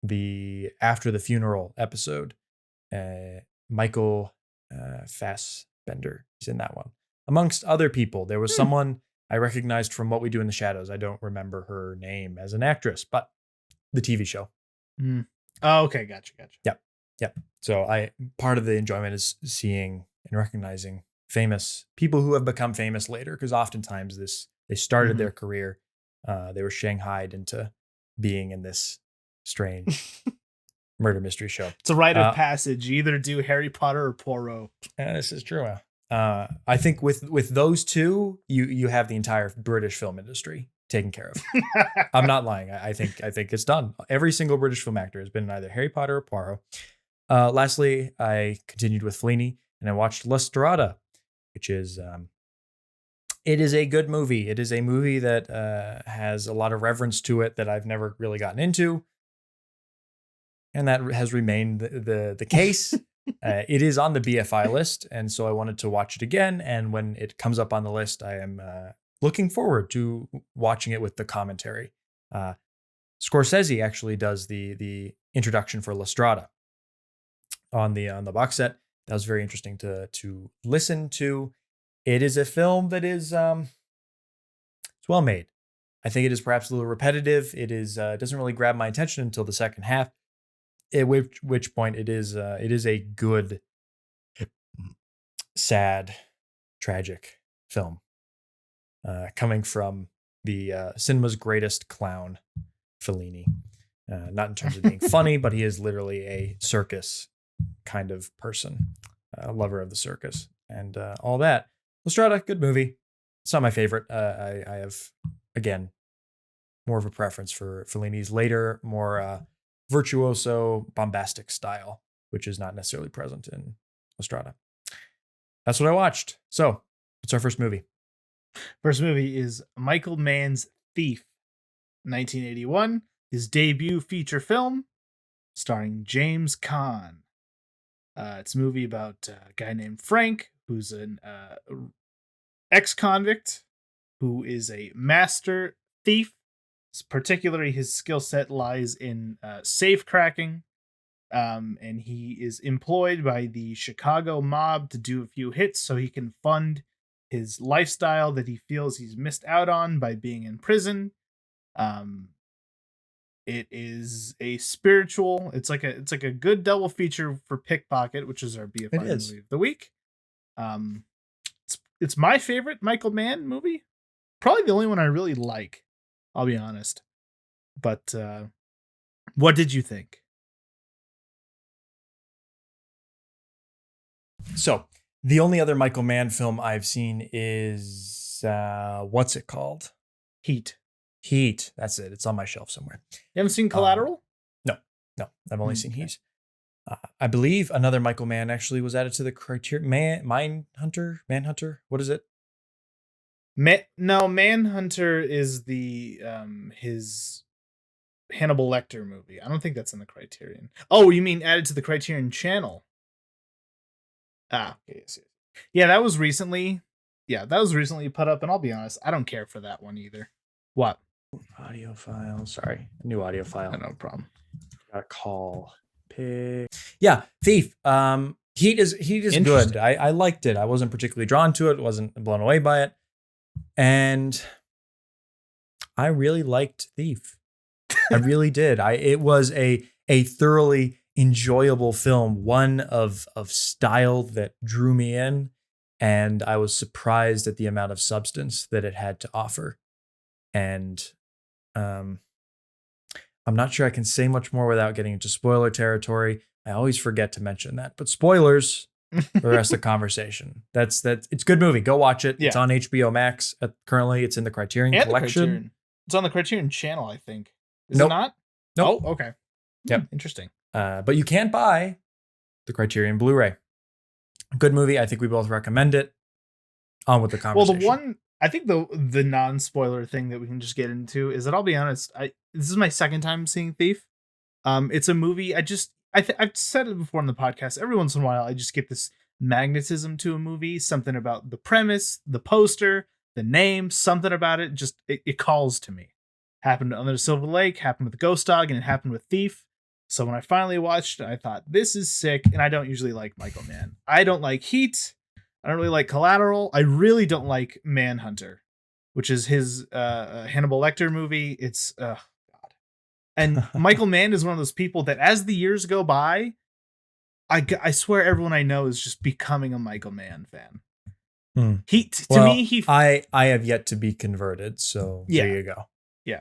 the After the Funeral episode, Michael Fassbender is in that one, amongst other people. There was someone I recognized from What We Do in the Shadows. I don't remember her name as an actress, but the TV show. Oh, okay. Gotcha. Yep. So part of the enjoyment is seeing and recognizing famous people who have become famous later, because oftentimes they started their career, they were shanghaied into being in this strange murder mystery show. It's a rite of passage. You either do Harry Potter or Poirot. This is true. I think with those two, you have the entire British film industry taken care of. I'm not lying. I think it's done. Every single British film actor has been in either Harry Potter or Poirot. Lastly, I continued with Fellini and I watched La Strada, which is it is a good movie. It is a movie that has a lot of reverence to it that I've never really gotten into, and that has remained the case. It is on the BFI list, and so I wanted to watch it again. And when it comes up on the list, I am looking forward to watching it with the commentary. Scorsese actually does the introduction for La Strada on the box set. That was very interesting to listen to. It is a film that is it's well made. I think it is perhaps a little repetitive. It is doesn't really grab my attention until the second half. At which point it is a good, sad, tragic film coming from the cinema's greatest clown, Fellini. Not in terms of being funny, but he is literally a circus kind of person, a lover of the circus and all that. La Strada, good movie. It's not my favorite. I have, again, more of a preference for Fellini's later, more virtuoso, bombastic style, which is not necessarily present in La Strada. That's what I watched. So, what's our first movie? First movie is Michael Mann's Thief, 1981, his debut feature film, starring James Caan. It's a movie about a guy named Frank, who's an ex-convict, who is a master thief. Particularly, his skill set lies in safe cracking, and he is employed by the Chicago mob to do a few hits so he can fund his lifestyle that he feels he's missed out on by being in prison. It is a spiritual. It's like a good double feature for Pickpocket, which is our BFI movie of the week. It's my favorite Michael Mann movie. Probably the only one I really like. I'll be honest. But what did you think? So, the only other Michael Mann film I've seen is, what's it called? Heat. That's it. It's on my shelf somewhere. You haven't seen Collateral? No. I've only seen Heat. I believe another Michael Mann actually was added to the Criterion. Manhunter? What is it? Manhunter is the his Hannibal Lecter movie. I don't think that's in the Criterion. Oh, you mean added to the Criterion channel? Okay, yes. Yeah, that was recently. Yeah, that was recently put up, and I'll be honest, I don't care for that one either. What? Audio file. Sorry, a new audio file. No problem. Got a call. Yeah, Thief. Heat is good. I liked it. I wasn't particularly drawn to it. Wasn't blown away by it. And I really liked Thief. I really did. It was a thoroughly enjoyable film, one of style that drew me in, and I was surprised at the amount of substance that it had to offer. And I'm not sure I can say much more without getting into spoiler territory. I always forget to mention that, but spoilers for the rest of the conversation. That's it's a good movie. Go watch it. Yeah. It's on HBO Max. Currently, it's in the Criterion collection. It's on the Criterion channel, I think. Is it not? Nope. Oh, okay. Yep. Interesting. But you can't buy the Criterion Blu-ray. Good movie. I think we both recommend it. On with the conversation. Well, I think the non-spoiler thing that we can just get into is that I'll be honest, this is my second time seeing Thief. It's a movie I've said it before on the podcast. Every once in a while, I just get this magnetism to a movie, something about the premise, the poster, the name, something about it. Just it calls to me. Happened Under the Silver Lake, happened with Ghost Dog, and it happened with Thief. So when I finally watched it, I thought, this is sick. And I don't usually like Michael Mann. I don't like Heat. I don't really like Collateral. I really don't like Manhunter, which is his Hannibal Lecter movie. It's God. And Michael Mann is one of those people that as the years go by, I swear everyone I know is just becoming a Michael Mann fan. I have yet to be converted. So yeah. There you go. Yeah.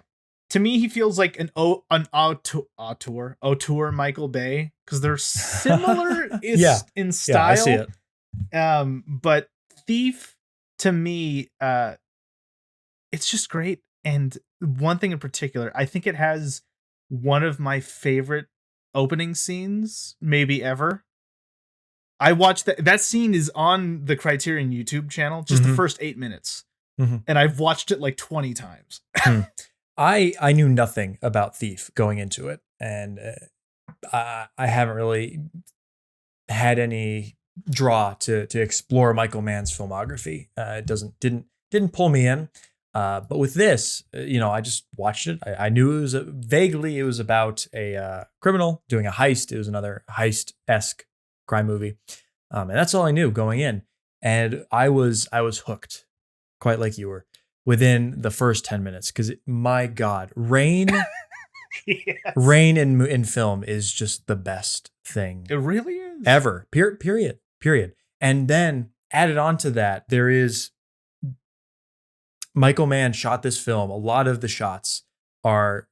To me, he feels like an auteur Michael Bay, because they're similar in style. Yeah, I see it. But Thief, to me, it's just great. And one thing in particular, I think it has one of my favorite opening scenes, maybe ever. I watched that scene is on the Criterion YouTube channel, just the Mhm. first 8 minutes. Mhm. And I've watched it like 20 times. I knew nothing about Thief going into it, and I haven't really had any draw to explore Michael Mann's filmography. It didn't pull me in. But with this, I just watched it. I knew it was vaguely it was about a criminal doing a heist. It was another heist-esque crime movie, and that's all I knew going in. And I was hooked, quite like you were, within the first 10 minutes. Because my God, Yes. rain in film is just the best thing It really is. ever. Period. And then added on to that, there is Michael Mann shot this film. A lot of the shots are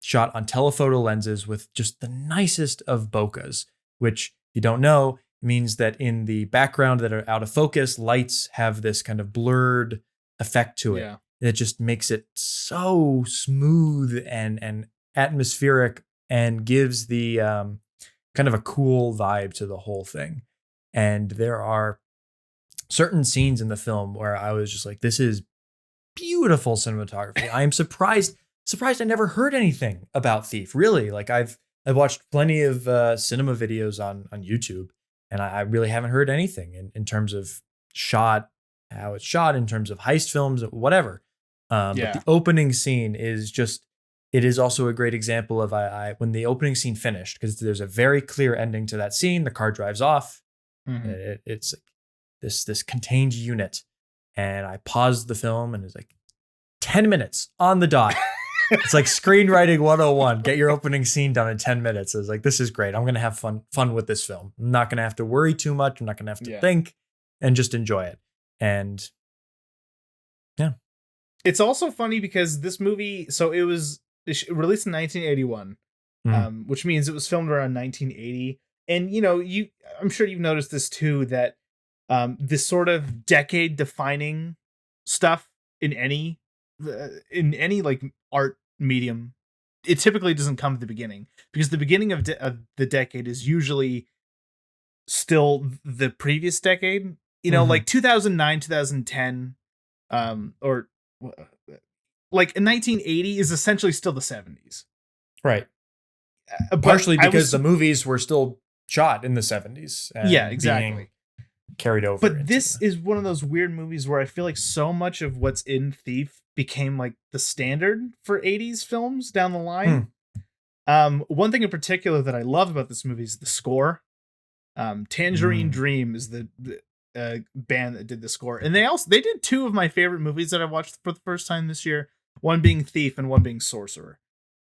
shot on telephoto lenses with just the nicest of bokehs, which, if you don't know, means that in the background that are out of focus, lights have this kind of blurred effect to it. Yeah. It just makes it so smooth and atmospheric and gives the kind of a cool vibe to the whole thing. And there are certain scenes in the film where I was just like, this is beautiful cinematography. I am surprised I never heard anything about Thief. Really, like I've watched plenty of cinema videos on YouTube, and I really haven't heard anything in terms of how it's shot, in terms of heist films, whatever. But the opening scene is just. It is also a great example of when the opening scene finished, because there's a very clear ending to that scene. The car drives off. Mhm. It's like this contained unit, and I paused the film and it's like 10 minutes on the dot. It's like screenwriting 101. Get your opening scene done in 10 minutes. I was like, this is great. I'm going to have fun with this film. I'm not going to have to worry too much. I'm not going to have to think, and just enjoy it. And yeah. It's also funny because this movie, so it was released in 1981, which means it was filmed around 1980. And, I'm sure you've noticed this too, that this sort of decade defining stuff in any like art medium, it typically doesn't come at the beginning, because the beginning of the decade is usually still the previous decade, like 2009, 2010, or like in 1980 is essentially still the 70s. Right. Partially because the movies were still shot in the 70s. Yeah, exactly. Being carried over. But this is one of those weird movies where I feel like so much of what's in Thief became like the standard for 80s films down the line. One thing in particular that I love about this movie is the score. Tangerine Dream is the band that did the score, and they did two of my favorite movies that I watched for the first time this year. One being Thief and one being Sorcerer.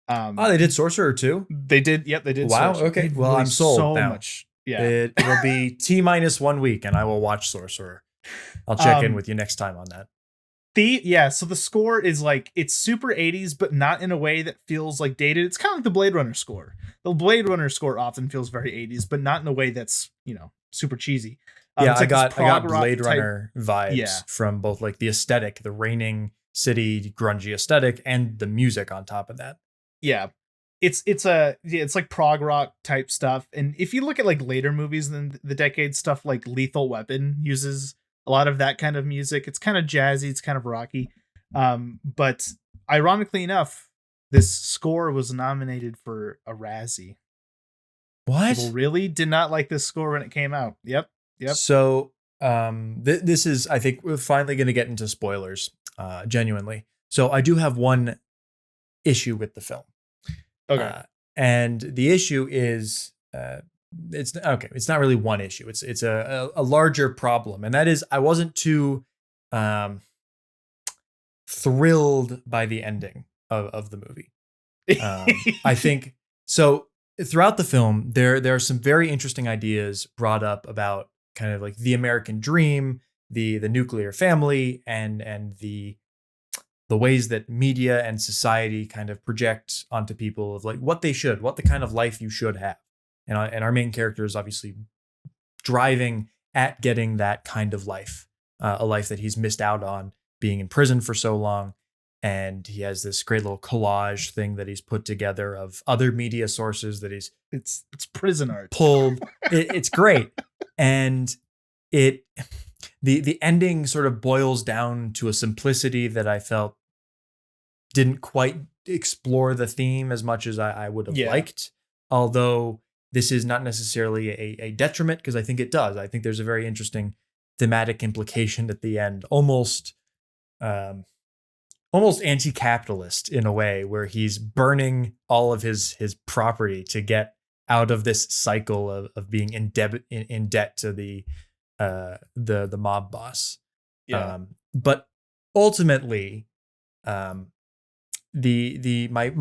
They did Sorcerer too? They did. Yep, they did. Wow. Sorcerer. Okay. Well, I'm sold so now. much. Yeah. It will be T-1 week, and I will watch Sorcerer. I'll check in with you next time on that. So the score is like, it's super 80s, but not in a way that feels like dated. It's kind of like the Blade Runner score. The Blade Runner score often feels very 80s, but not in a way that's, super cheesy. Yeah, like I got Blade Runner vibes from both like the aesthetic, the raining city, grungy aesthetic, and the music on top of that. Yeah. It's like prog rock type stuff. And if you look at like later movies in the decade, stuff like Lethal Weapon uses a lot of that kind of music. It's kind of jazzy, it's kind of rocky. But ironically enough, this score was nominated for a Razzie. What? People really did not like this score when it came out. Yep. So this is, I think we're finally going to get into spoilers, genuinely. So I do have one issue with the film. Okay. And the issue is, it's not really one issue. It's a larger problem. And that is, I wasn't too thrilled by the ending of the movie. I think so. Throughout the film, there are some very interesting ideas brought up about kind of like the American dream, the nuclear family, and the ways that media and society kind of project onto people of like what the kind of life you should have. And our main character is obviously driving at getting that kind of life, a life that he's missed out on being in prison for so long. and he has this great little collage thing that he's put together of other media sources that he's It's prison art. pulled. It's great. And the ending sort of boils down to a simplicity that I felt didn't quite explore the theme as much as I would have liked. Although this is not necessarily a detriment, because I think it does. I think there's a very interesting thematic implication at the end, almost anti-capitalist in a way, where he's burning all of his property to get out of this cycle of being in debt to the mob boss. Yeah. But ultimately, my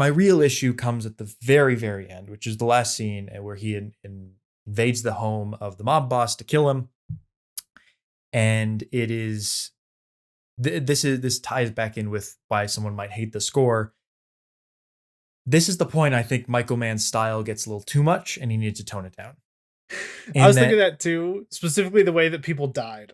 real issue comes at the very, very end, which is the last scene where he invades the home of the mob boss to kill him. And it is this ties back in with why someone might hate the score. This is the point I think Michael Mann's style gets a little too much, and he needs to tone it down. I was thinking that too, specifically the way that people died.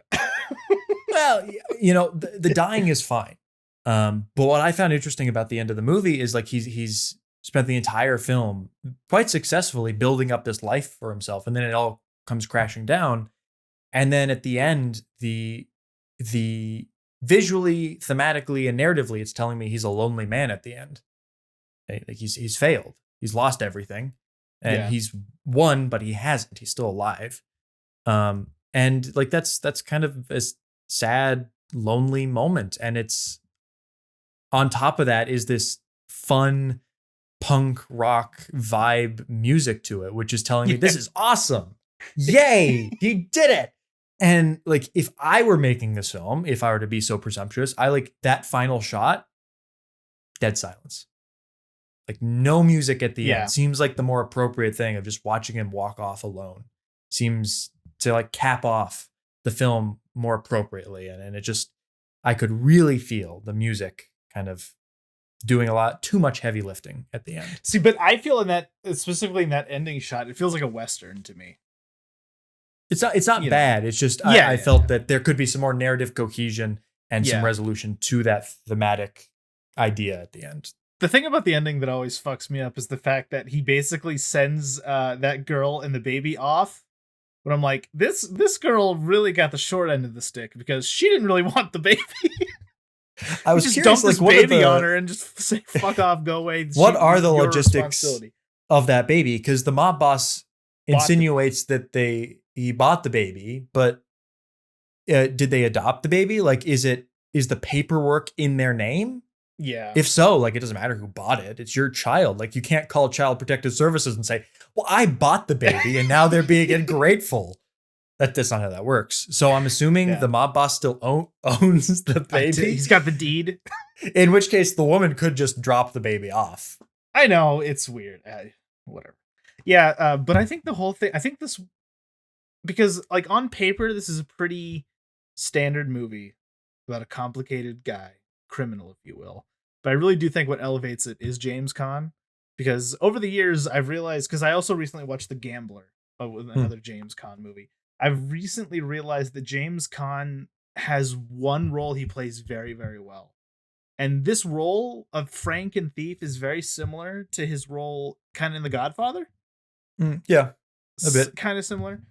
Well, the dying is fine. But what I found interesting about the end of the movie is like he's spent the entire film quite successfully building up this life for himself, and then it all comes crashing down. And then at the end, the visually, thematically, and narratively, it's telling me he's a lonely man at the end. Like he's failed. He's lost everything, and he's won, but he hasn't. He's still alive. And like that's kind of a sad, lonely moment. And it's on top of that is this fun punk rock vibe music to it, which is telling me this is awesome. Yay, he did it. And like, if I were making this film, if I were to be so presumptuous, I like that final shot, dead silence. Like no music at the end. Seems like the more appropriate thing of just watching him walk off alone. Seems to like cap off the film more appropriately. And it just, I could really feel the music kind of doing a lot too much heavy lifting at the end. See, but I feel in that, specifically in that ending shot, it feels like a Western to me. It's not bad. It's just I felt that there could be some more narrative cohesion and some resolution to that thematic idea at the end. The thing about the ending that always fucks me up is the fact that he basically sends that girl and the baby off. But I'm like, this girl really got the short end of the stick because she didn't really want the baby. I was just curious, dump this baby on her and just say, fuck off, go away. What are the logistics of that baby? Because the mob boss insinuates that he bought the baby, but did they adopt the baby? Like, is the paperwork in their name? Yeah. If so, like, it doesn't matter who bought it. It's your child. Like, you can't call Child Protective Services and say, well, I bought the baby and now they're being ungrateful. That's not how that works. So I'm assuming the mob boss still owns the baby. He's got the deed. In which case, the woman could just drop the baby off. I know, it's weird. Whatever. Yeah, but I think the whole thing, because like on paper, this is a pretty standard movie about a complicated guy, criminal, if you will. But I really do think what elevates it is James Caan, because over the years I've realized, because I also recently watched The Gambler, another James Caan movie. I've recently realized that James Caan has one role he plays very, very well. And this role of Frank and Thief is very similar to his role kind of in The Godfather. Yeah, a bit. Kind of similar.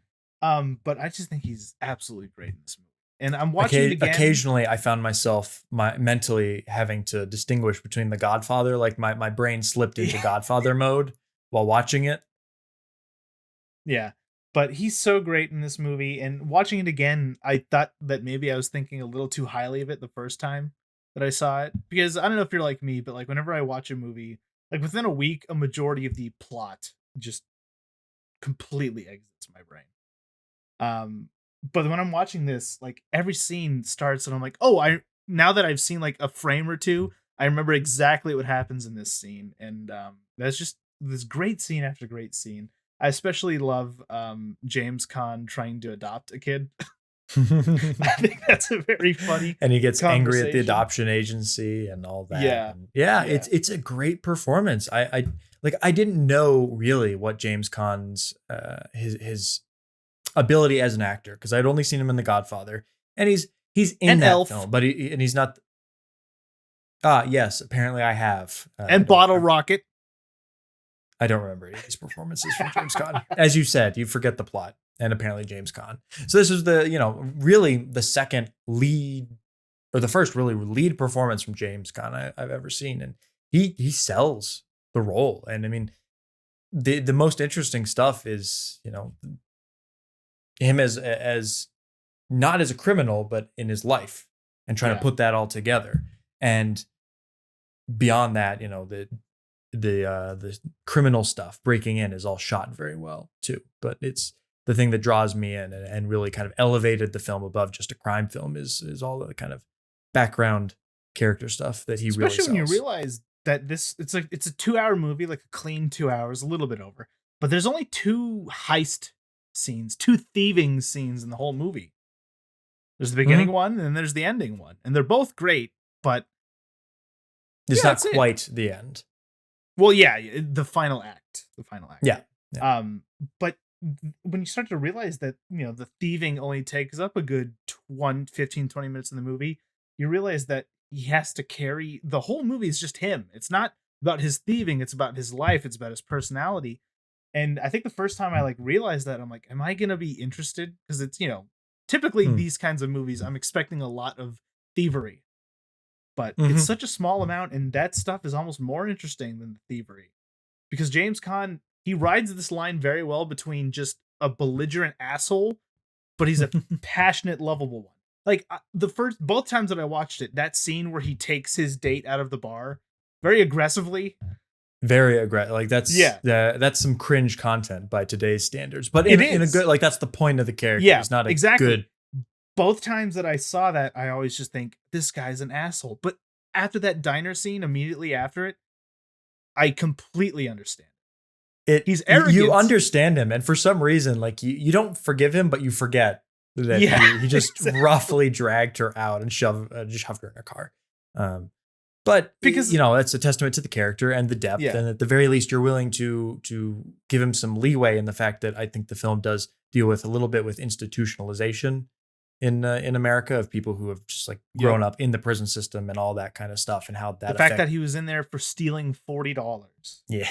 But I just think he's absolutely great in this movie. And I'm watching it again. Occasionally, I found myself mentally having to distinguish between The Godfather. Like my brain slipped into Godfather mode while watching it. Yeah, but he's so great in this movie. And watching it again, I thought that maybe I was thinking a little too highly of it the first time that I saw it. Because I don't know if you're like me, but like whenever I watch a movie, like within a week, a majority of the plot just completely exits my brain. But when I'm watching this, like every scene starts and I'm like, oh, now that I've seen like a frame or two, I remember exactly what happens in this scene. And that's just this great scene after great scene. I especially love James Caan trying to adopt a kid. I think that's a very funny. And he gets angry at the adoption agency and all that. Yeah. It's a great performance. I didn't know really what James Caan's his ability as an actor, because I'd only seen him in The Godfather, and he's in that Elf. film, but he's not. Yes, apparently I have. And Bottle Rocket. I don't remember any of these performances from James Caan. As you said, you forget the plot, and apparently James Caan. So this is really the second lead, or the first really lead performance from James Caan I've ever seen, and he sells the role. And I mean, the most interesting stuff is him as not as a criminal, but in his life, and trying to put that all together. And beyond that, the criminal stuff, breaking in, is all shot very well too. But it's the thing that draws me in and really kind of elevated the film above just a crime film is all the kind of background character stuff that he Especially really sells. When you realize that it's a 2-hour movie, like a clean 2 hours, a little bit over, but there's only 2 heist scenes, 2 thieving scenes in the whole movie. There's the beginning one, and then there's the ending one, and they're both great, but it's not quite the end. Well, yeah, the final act. Yeah. But when you start to realize that, the thieving only takes up a good 15, 20 minutes in the movie, you realize that he has to carry the whole movie. Is just him. It's not about his thieving. It's about his life. It's about his personality. And I think the first time I realized that, I'm like, am I going to be interested? Because it's, typically these kinds of movies, I'm expecting a lot of thievery. But it's such a small amount, and that stuff is almost more interesting than the thievery. Because James Caan, he rides this line very well between just a belligerent asshole, but he's a passionate, lovable one. Like, both times that I watched it, that scene where he takes his date out of the bar very aggressively. Very aggressive. Like, that's some cringe content by today's standards. But in a good, that's the point of the character. Yeah, it's not exactly. Good. Both times that I saw that, I always just think, this guy's an asshole. But after that diner scene, immediately after it, I completely understand. He's arrogant. You understand him, and for some reason, you don't forgive him, but you forget that he just roughly dragged her out and shoved her in a car. But because it's a testament to the character and the depth, and at the very least, you're willing to give him some leeway in the fact that I think the film does deal with a little bit with institutionalization in America of people who have just grown up in the prison system and all that kind of stuff, and how that the fact that he was in there for stealing $40. Yeah,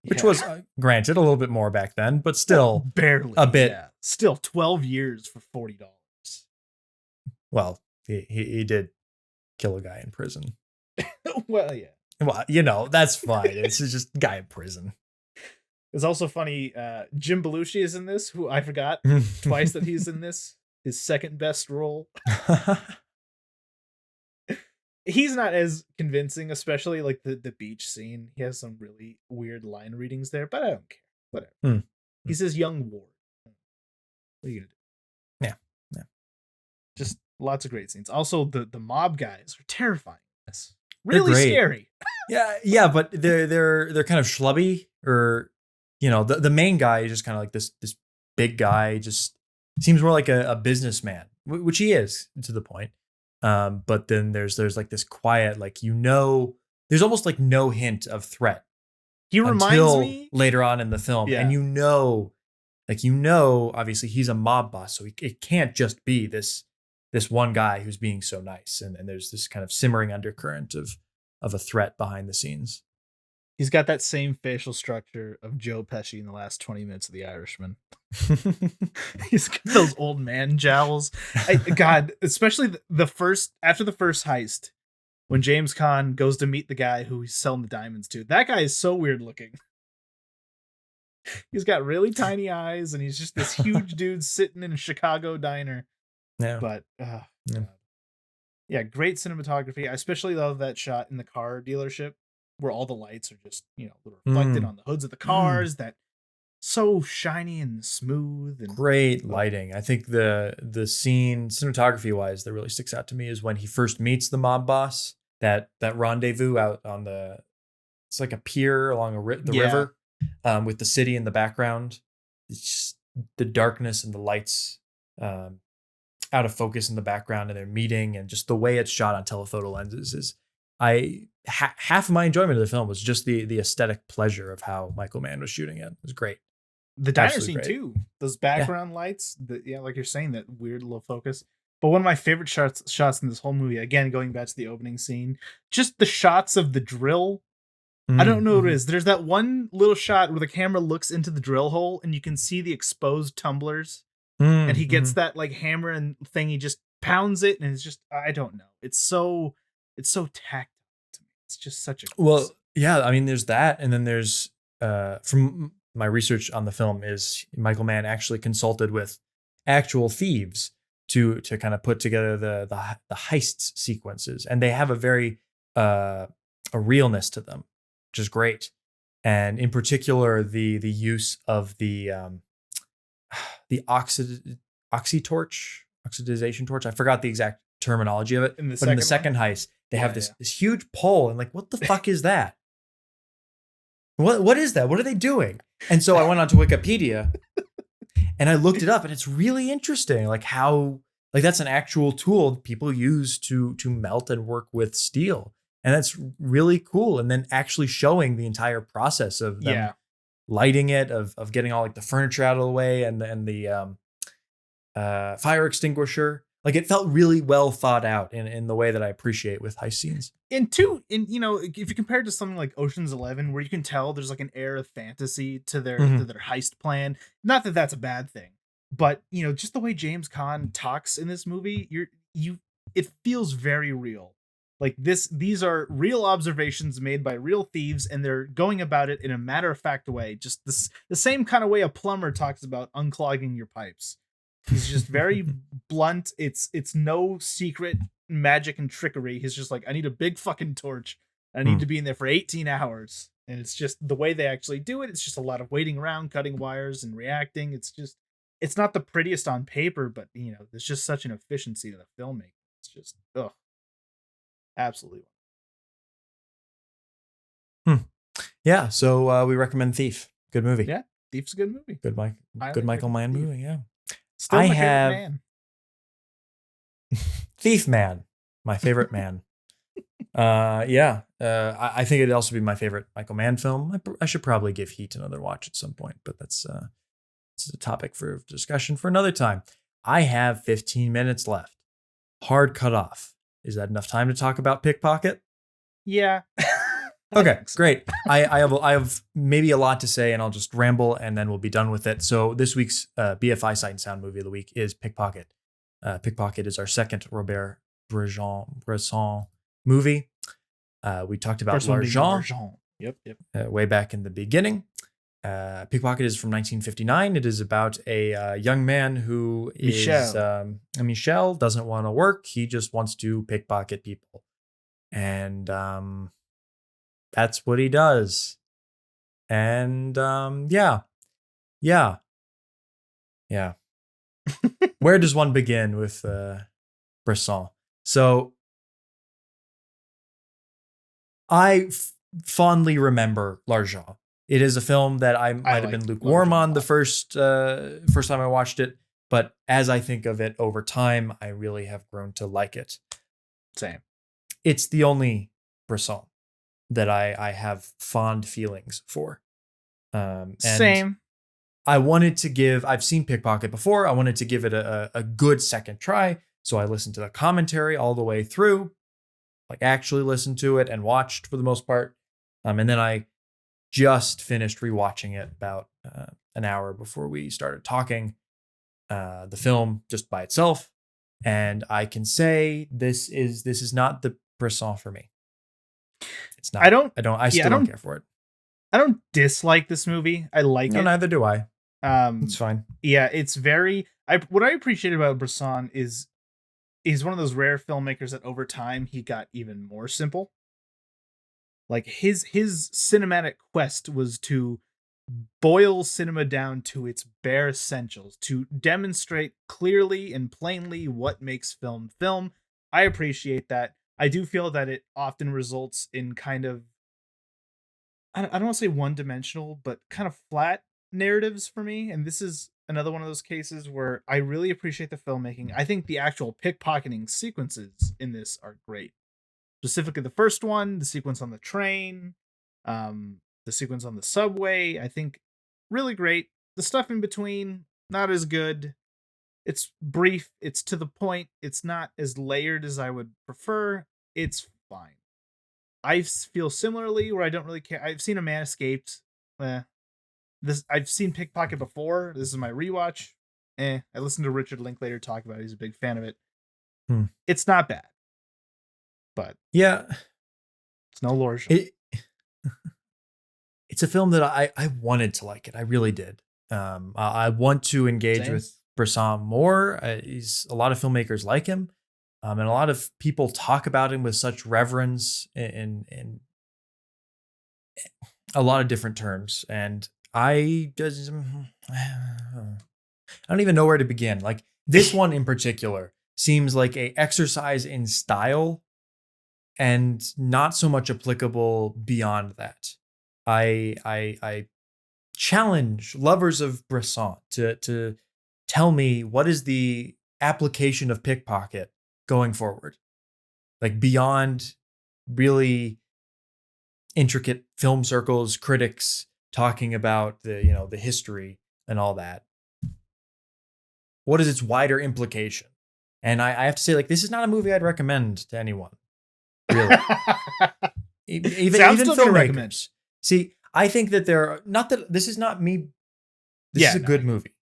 which was granted a little bit more back then, but still barely a bit. Yeah. Still 12 years for $40. Well, he did kill a guy in prison. Well, yeah. Well, that's fine. It's just a guy in prison. It's also funny. Jim Belushi is in this, who I forgot twice that he's in this. His second best role. He's not as convincing, especially the beach scene. He has some really weird line readings there, but I don't care. Whatever. He says young Ward. What are you gonna do? Yeah. Just lots of great scenes. Also, the mob guys are terrifying. Yes. Really scary. Yeah, but they're kind of schlubby, or the main guy is just kind of this big guy, just seems more like a businessman, which he is to the point. But then there's this quiet, there's almost no hint of threat. He reminds me later on in the film, and obviously he's a mob boss, so it can't just be this one guy who's being so nice, and there's this kind of simmering undercurrent of a threat behind the scenes. He's got that same facial structure of Joe Pesci in the last 20 minutes of The Irishman. He's got those old man jowls. God, especially after the first heist, when James Caan goes to meet the guy who he's selling the diamonds to. That guy is so weird looking. He's got really tiny eyes, and he's just this huge dude sitting in a Chicago diner. Yeah. But great cinematography. I especially love that shot in the car dealership where all the lights are just, reflected on the hoods of the cars. That so shiny and smooth and great lighting. I think the scene cinematography wise that really sticks out to me is when he first meets the mob boss, that rendezvous out on it's like a pier along the river, with the city in the background. It's just the darkness and the lights out of focus in the background, and they're meeting, and just the way it's shot on telephoto lenses is half of my enjoyment of the film was just the aesthetic pleasure of how Michael Mann was shooting it. It was great. The diner scene too, those background lights, like you're saying, that weird little focus. But one of my favorite shots in this whole movie, again going back to the opening scene, just the shots of the drill. I don't know what it is. There's that one little shot where the camera looks into the drill hole and you can see the exposed tumblers, and he gets that like hammer and thing, he just pounds it, and it's just, I don't know. It's so tactile to me. It's just such a Well, yeah, I mean, there's that, and then there's from my research on the film is Michael Mann actually consulted with actual thieves to kind of put together the heist sequences, and they have a very a realness to them, which is great. And in particular, the use of the oxidization torch. I forgot the exact terminology of it, but in the second heist, they have this huge pole, and like, what the fuck is that? What is that? What are they doing? And so I went onto Wikipedia and I looked it up, and it's really interesting, like how like that's an actual tool people use to melt and work with steel. And that's really cool. And then actually showing the entire process of them lighting it, of getting all like the furniture out of the way, and the fire extinguisher. Like, it felt really well thought out in the way that I appreciate with heist scenes. And you know, if you compare it to something like Ocean's 11, where you can tell there's like an air of fantasy to their heist plan. Not that that's a bad thing, but you know, just the way James Caan talks in this movie, it feels very real. Like these are real observations made by real thieves, and they're going about it in a matter-of-fact way. Just the same kind of way a plumber talks about unclogging your pipes. He's just very blunt. It's no secret magic and trickery. He's just like, I need a big fucking torch. I need to be in there for 18 hours. And it's just the way they actually do it. It's just a lot of waiting around, cutting wires and reacting. It's not the prettiest on paper, but you know, there's just such an efficiency to the filmmaking. It's just, absolutely. Yeah. So we recommend Thief. Good movie. Yeah. Thief's a good movie. Good Michael Mann movie. Yeah. Still my favorite man. Thief Man, my favorite man. I think it'd also be my favorite Michael Mann film. I should probably give Heat another watch at some point, but that's a topic for discussion for another time. I have 15 minutes left. Hard cut off. Is that enough time to talk about Pickpocket? Yeah. Okay, great. I have maybe a lot to say, and I'll just ramble, and then we'll be done with it. So this week's BFI Sight and Sound movie of the week is Pickpocket. Pickpocket is our second Robert Bresson movie. We talked about L'Argent. Yep. Way back in the beginning. Pickpocket is from 1959. It is about a young man who Michel doesn't want to work. He just wants to pickpocket people. And that's what he does. And yeah. Where does one begin with Bresson? So I fondly remember L'Argent. It is a film that I might have been lukewarm on the first time I watched it, but as I think of it over time, I really have grown to like it. Same. It's the only Bresson that I have fond feelings for. And same. I've seen Pickpocket before. I wanted to give it a good second try. So I listened to the commentary all the way through, like actually listened to it and watched for the most part. And then I just finished rewatching it about an hour before we started talking the film just by itself. And I can say this is not the Bresson for me. It's not. I still don't care for it. I don't dislike this movie. I like it. No, neither do I. It's fine. Yeah, it's very. What I appreciate about Bresson is he's one of those rare filmmakers that over time he got even more simple. Like his cinematic quest was to boil cinema down to its bare essentials, to demonstrate clearly and plainly what makes film. I appreciate that. I do feel that it often results in kind of, I don't want to say one-dimensional, but kind of flat narratives for me. And this is another one of those cases where I really appreciate the filmmaking. I think the actual pickpocketing sequences in this are great. Specifically the first one, the sequence on the train, the sequence on the subway, I think really great. The stuff in between, not as good. It's brief. It's to the point. It's not as layered as I would prefer. It's fine. I feel similarly where I don't really care. I've seen A Man Escaped. I've seen Pickpocket before. This is my rewatch. I listened to Richard Linklater talk about it. He's a big fan of it. It's not bad, but yeah, it's no Laura Jean. It's a film that I wanted to like it. I really did. I want to engage with Bresson more. A lot of filmmakers like him, and a lot of people talk about him with such reverence in a lot of different terms. And I don't even know where to begin. Like this one in particular seems like a exercise in style and not so much applicable beyond that. I challenge lovers of Bresson to tell me what is the application of Pickpocket going forward, like beyond really intricate film circles, critics talking about the history and all that. What is its wider implication? And I have to say, like, this is not a movie I'd recommend to anyone. Really, even filmmakers. See, I think that this is not me. This is a good movie.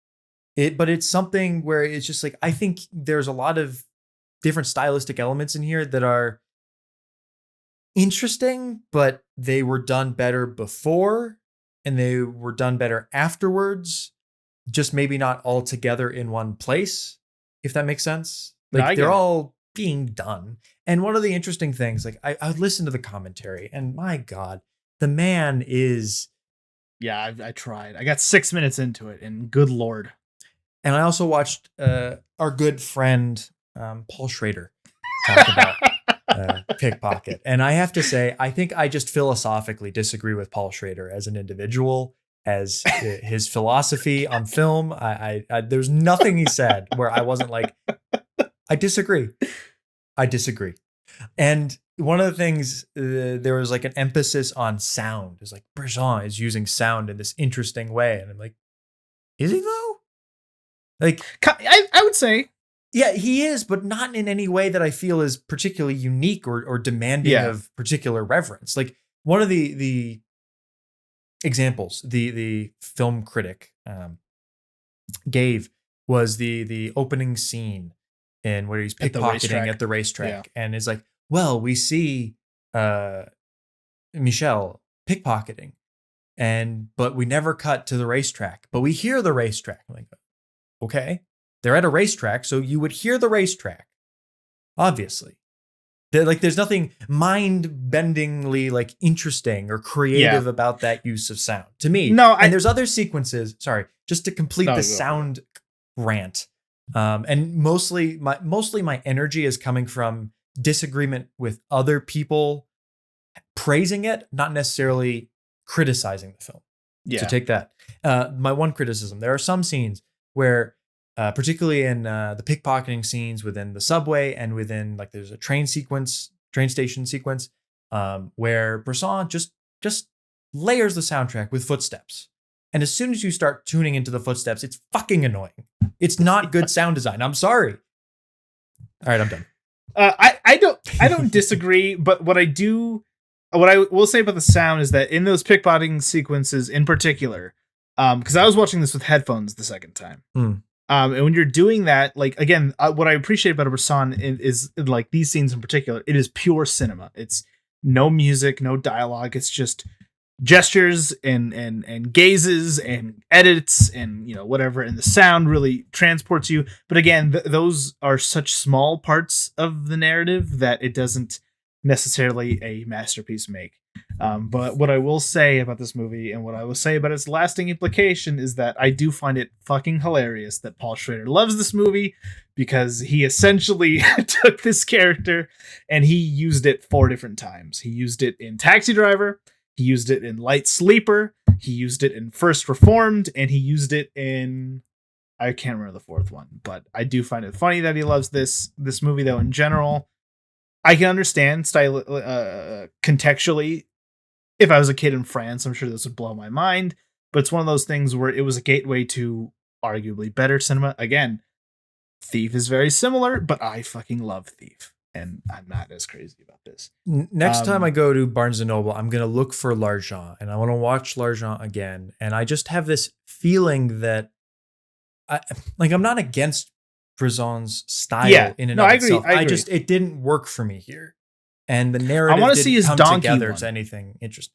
But it's something where it's just like, I think there's a lot of different stylistic elements in here that are interesting, but they were done better before and they were done better afterwards. Just maybe not all together in one place, if that makes sense. Like they're all being done. And one of the interesting things, like I would listen to the commentary and my God, the man is. Yeah, I tried. I got 6 minutes into it and good Lord. And I also watched our good friend, Paul Schrader, talk about Pickpocket. And I have to say, I think I just philosophically disagree with Paul Schrader as an individual, as his philosophy on film. I there's nothing he said where I wasn't like, I disagree. And one of the things, there was like an emphasis on sound. It's like Bresson is using sound in this interesting way. And I'm like, is he though? Like, I would say. Yeah, he is, but not in any way that I feel is particularly unique or demanding of particular reverence. Like one of the examples the film critic gave was the opening scene in where he's pickpocketing at the racetrack. And it's like, well, we see Michel pickpocketing, but we never cut to the racetrack, but we hear the racetrack. I'm like, okay, they're at a racetrack, so you would hear the racetrack. Obviously, there's nothing mind-bendingly like interesting or creative about that use of sound to me. No, and there's other sequences. Sorry, just to complete the sound rant. And mostly my energy is coming from disagreement with other people praising it, not necessarily criticizing the film. Yeah. So take that. My one criticism: there are some scenes where, particularly in the pickpocketing scenes within the subway and within like there's a train station sequence, where Bresson just layers the soundtrack with footsteps. And as soon as you start tuning into the footsteps, it's fucking annoying. It's not good sound design. I'm sorry. All right, I'm done. I don't disagree, but what I will say about the sound is that in those pickpocketing sequences in particular, because I was watching this with headphones the second time. And when you're doing that, like, again, what I appreciate about Bresson is like these scenes in particular, it is pure cinema. It's no music, no dialogue. It's just gestures and gazes and edits and whatever, and the sound really transports you. But again, those are such small parts of the narrative that it doesn't necessarily a masterpiece make. But what I will say about this movie and what I will say about its lasting implication is that I do find it fucking hilarious that Paul Schrader loves this movie, because he essentially took this character and he used it 4 different times. He used it in Taxi Driver, he used it in Light Sleeper, he used it in First Reformed, and he used it in, I can't remember the 4th one, but I do find it funny that he loves this movie though in general. I can understand contextually. If I was a kid in France, I'm sure this would blow my mind, but it's one of those things where it was a gateway to arguably better cinema. Again, Thief is very similar, but I fucking love Thief, and I'm not as crazy about this. Next time I go to Barnes and Noble, I'm gonna look for L'Argent, and I want to watch L'Argent again. And I just have this feeling that I'm not against Bresson's style in and of itself. I agree. It didn't work for me here, and the narrative I want to didn't see his come donkey together one. to anything interesting.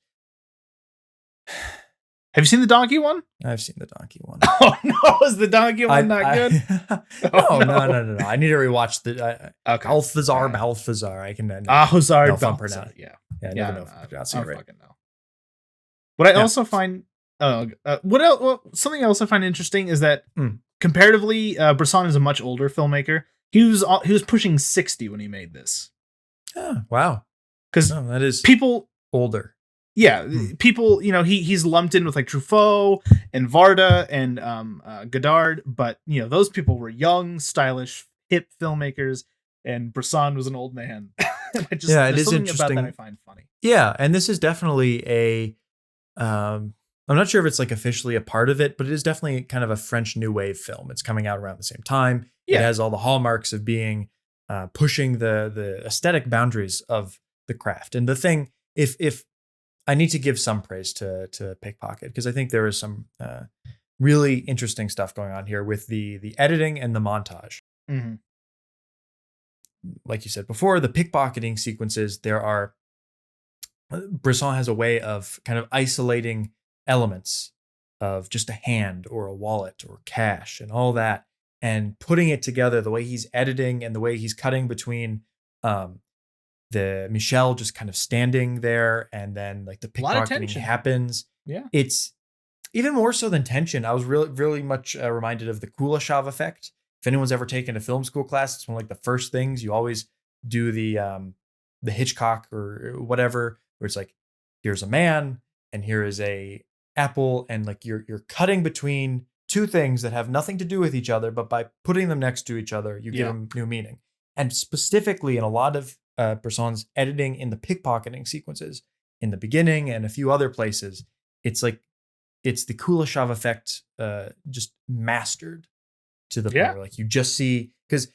Have you seen the donkey one? I've seen the donkey one. Oh no, is the donkey one not good? No. I need to rewatch the Balthazar. I can Ahozard if I'm Balthazar. pronouncing. I never know if I'm pronouncing it right. Fucking know. What I also find, what else? Well, something else I find interesting is that comparatively, Bresson is a much older filmmaker. He was pushing 60 when he made this. Oh, wow. Because that is people older. Yeah, people, he's lumped in with like Truffaut and Varda and Godard, but those people were young, stylish, hip filmmakers, and Bresson was an old man. It is interesting about that I find funny. Yeah, and this is definitely a I'm not sure if it's like officially a part of it, but it is definitely kind of a French New Wave film. It's coming out around the same time. Yeah. It has all the hallmarks of being pushing the aesthetic boundaries of the craft. And the thing, if I need to give some praise to Pickpocket, because I think there is some really interesting stuff going on here with the editing and the montage. Mm-hmm. Like you said before, the pickpocketing sequences, Bresson has a way of kind of isolating elements of just a hand or a wallet or cash and all that, and putting it together the way he's editing and the way he's cutting between the Michelle just kind of standing there, and then like the pickpocketing happens. Yeah. It's even more so than tension. I was really, really much reminded of the Kuleshov effect. If anyone's ever taken a film school class, it's one of like the first things you always do, the Hitchcock or whatever, where it's like, here's a man and here is a apple, and like you're cutting between two things that have nothing to do with each other, but by putting them next to each other, you give them new meaning. And specifically in a lot of Bresson's editing in the pickpocketing sequences in the beginning and a few other places, it's like it's the Kuleshov effect just mastered to the point where like you just see, because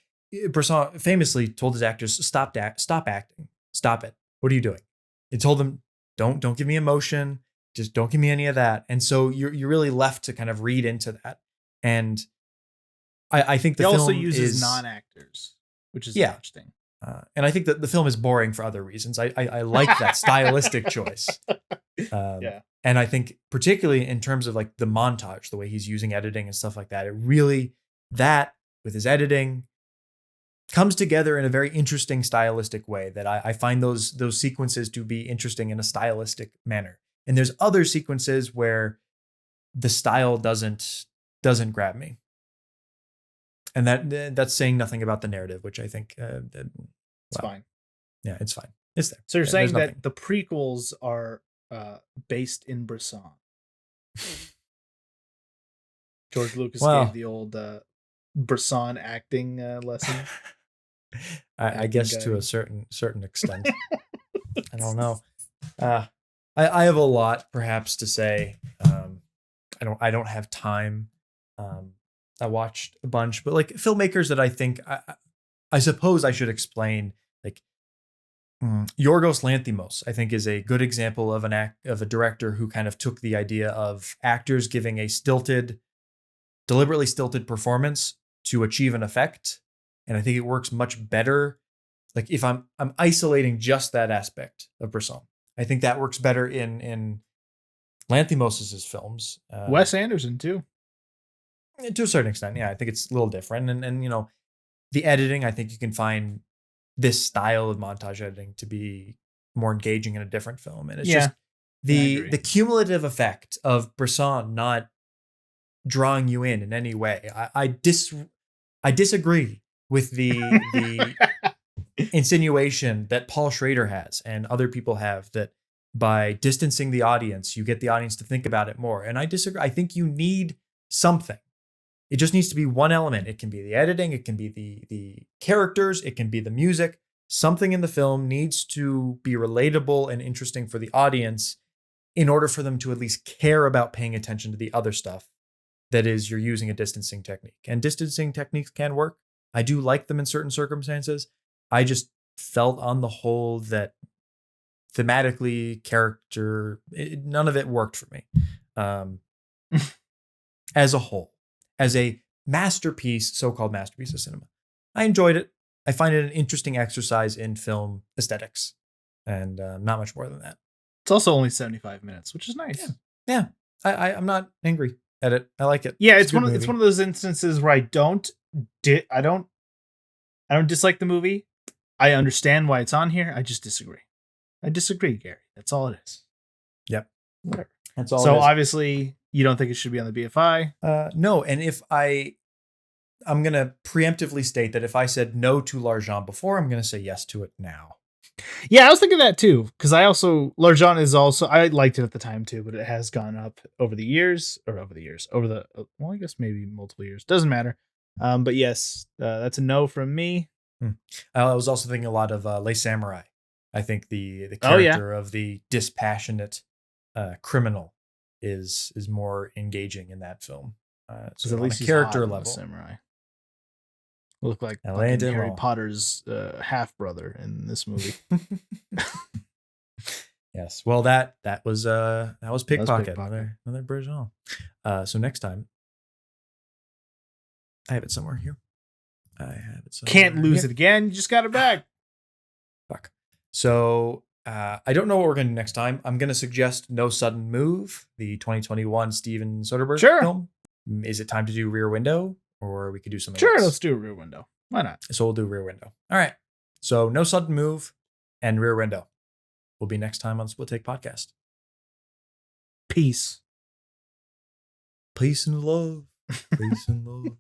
Bresson famously told his actors, stop acting, stop it, what are you doing? He told them, don't give me emotion, just don't give me any of that. And so you're really left to kind of read into that. And I think the film also uses non-actors, which is interesting. And I think that the film is boring for other reasons. I like that stylistic choice. And I think particularly in terms of like the montage, the way he's using editing and stuff like that, it really, that with his editing comes together in a very interesting stylistic way that I find those sequences to be interesting in a stylistic manner. And there's other sequences where the style doesn't grab me. And that's saying nothing about the narrative, which I think it's fine. Yeah, it's fine. It's there. So you're saying that the prequels are based in Bresson. George Lucas gave the old Bresson acting lesson. I guess to a certain extent. I don't know. I have a lot perhaps to say. I don't have time. I watched a bunch, but like filmmakers that I think I suppose I should explain, like Yorgos Lanthimos, I think is a good example of a director who kind of took the idea of actors giving a deliberately stilted performance to achieve an effect. And I think it works much better. Like if I'm isolating just that aspect of Bresson, I think that works better in Lanthimos' films. Wes Anderson too. To a certain extent, yeah, I think it's a little different. And the editing, I think you can find this style of montage editing to be more engaging in a different film. And it's just the cumulative effect of Bresson not drawing you in any way. I disagree with the insinuation that Paul Schrader has and other people have, that by distancing the audience, you get the audience to think about it more. And I disagree. I think you need something. It just needs to be one element. It can be the editing. It can be the characters. It can be the music. Something in the film needs to be relatable and interesting for the audience in order for them to at least care about paying attention to the other stuff. That is, you're using a distancing technique. And distancing techniques can work. I do like them in certain circumstances. I just felt on the whole that thematically, none of it worked for me. As a whole, as a masterpiece, so-called masterpiece of cinema, I enjoyed it. I find it an interesting exercise in film aesthetics, and not much more than that. It's also only 75 minutes, which is nice. Yeah. I'm not angry at it. I like it. Yeah, it's one of those instances where I don't dislike the movie. I understand why it's on here. I just disagree. I disagree, Gary. That's all it is. Yep. Whatever. That's all. So obviously you don't think it should be on the BFI? No, and if I'm going to preemptively state that if I said no to L'Argent before, I'm going to say yes to it now. Yeah, I was thinking that too, because L'Argent is also, I liked it at the time too, but it has gone up over the years, well, I guess maybe multiple years. Doesn't matter. But yes, that's a no from me. I was also thinking a lot of Les Samurai. I think the character of the dispassionate criminal is more engaging in that film. So at least character level. Samurai. Look like Harry Potter's half brother in this movie. Yes. Well, that was Pickpocket. Another Bresson. So next time, I have it somewhere here. Can't lose it again. You just got it back. Fuck. So I don't know what we're going to do next time. I'm going to suggest No Sudden Move, the 2021 Steven Soderbergh film. Is it time to do Rear Window? Or we could do something else. Let's do a Rear Window. Why not? So we'll do Rear Window. All right. So No Sudden Move and Rear Window will be next time on Split Take Podcast. Peace. Peace and love. Peace and love.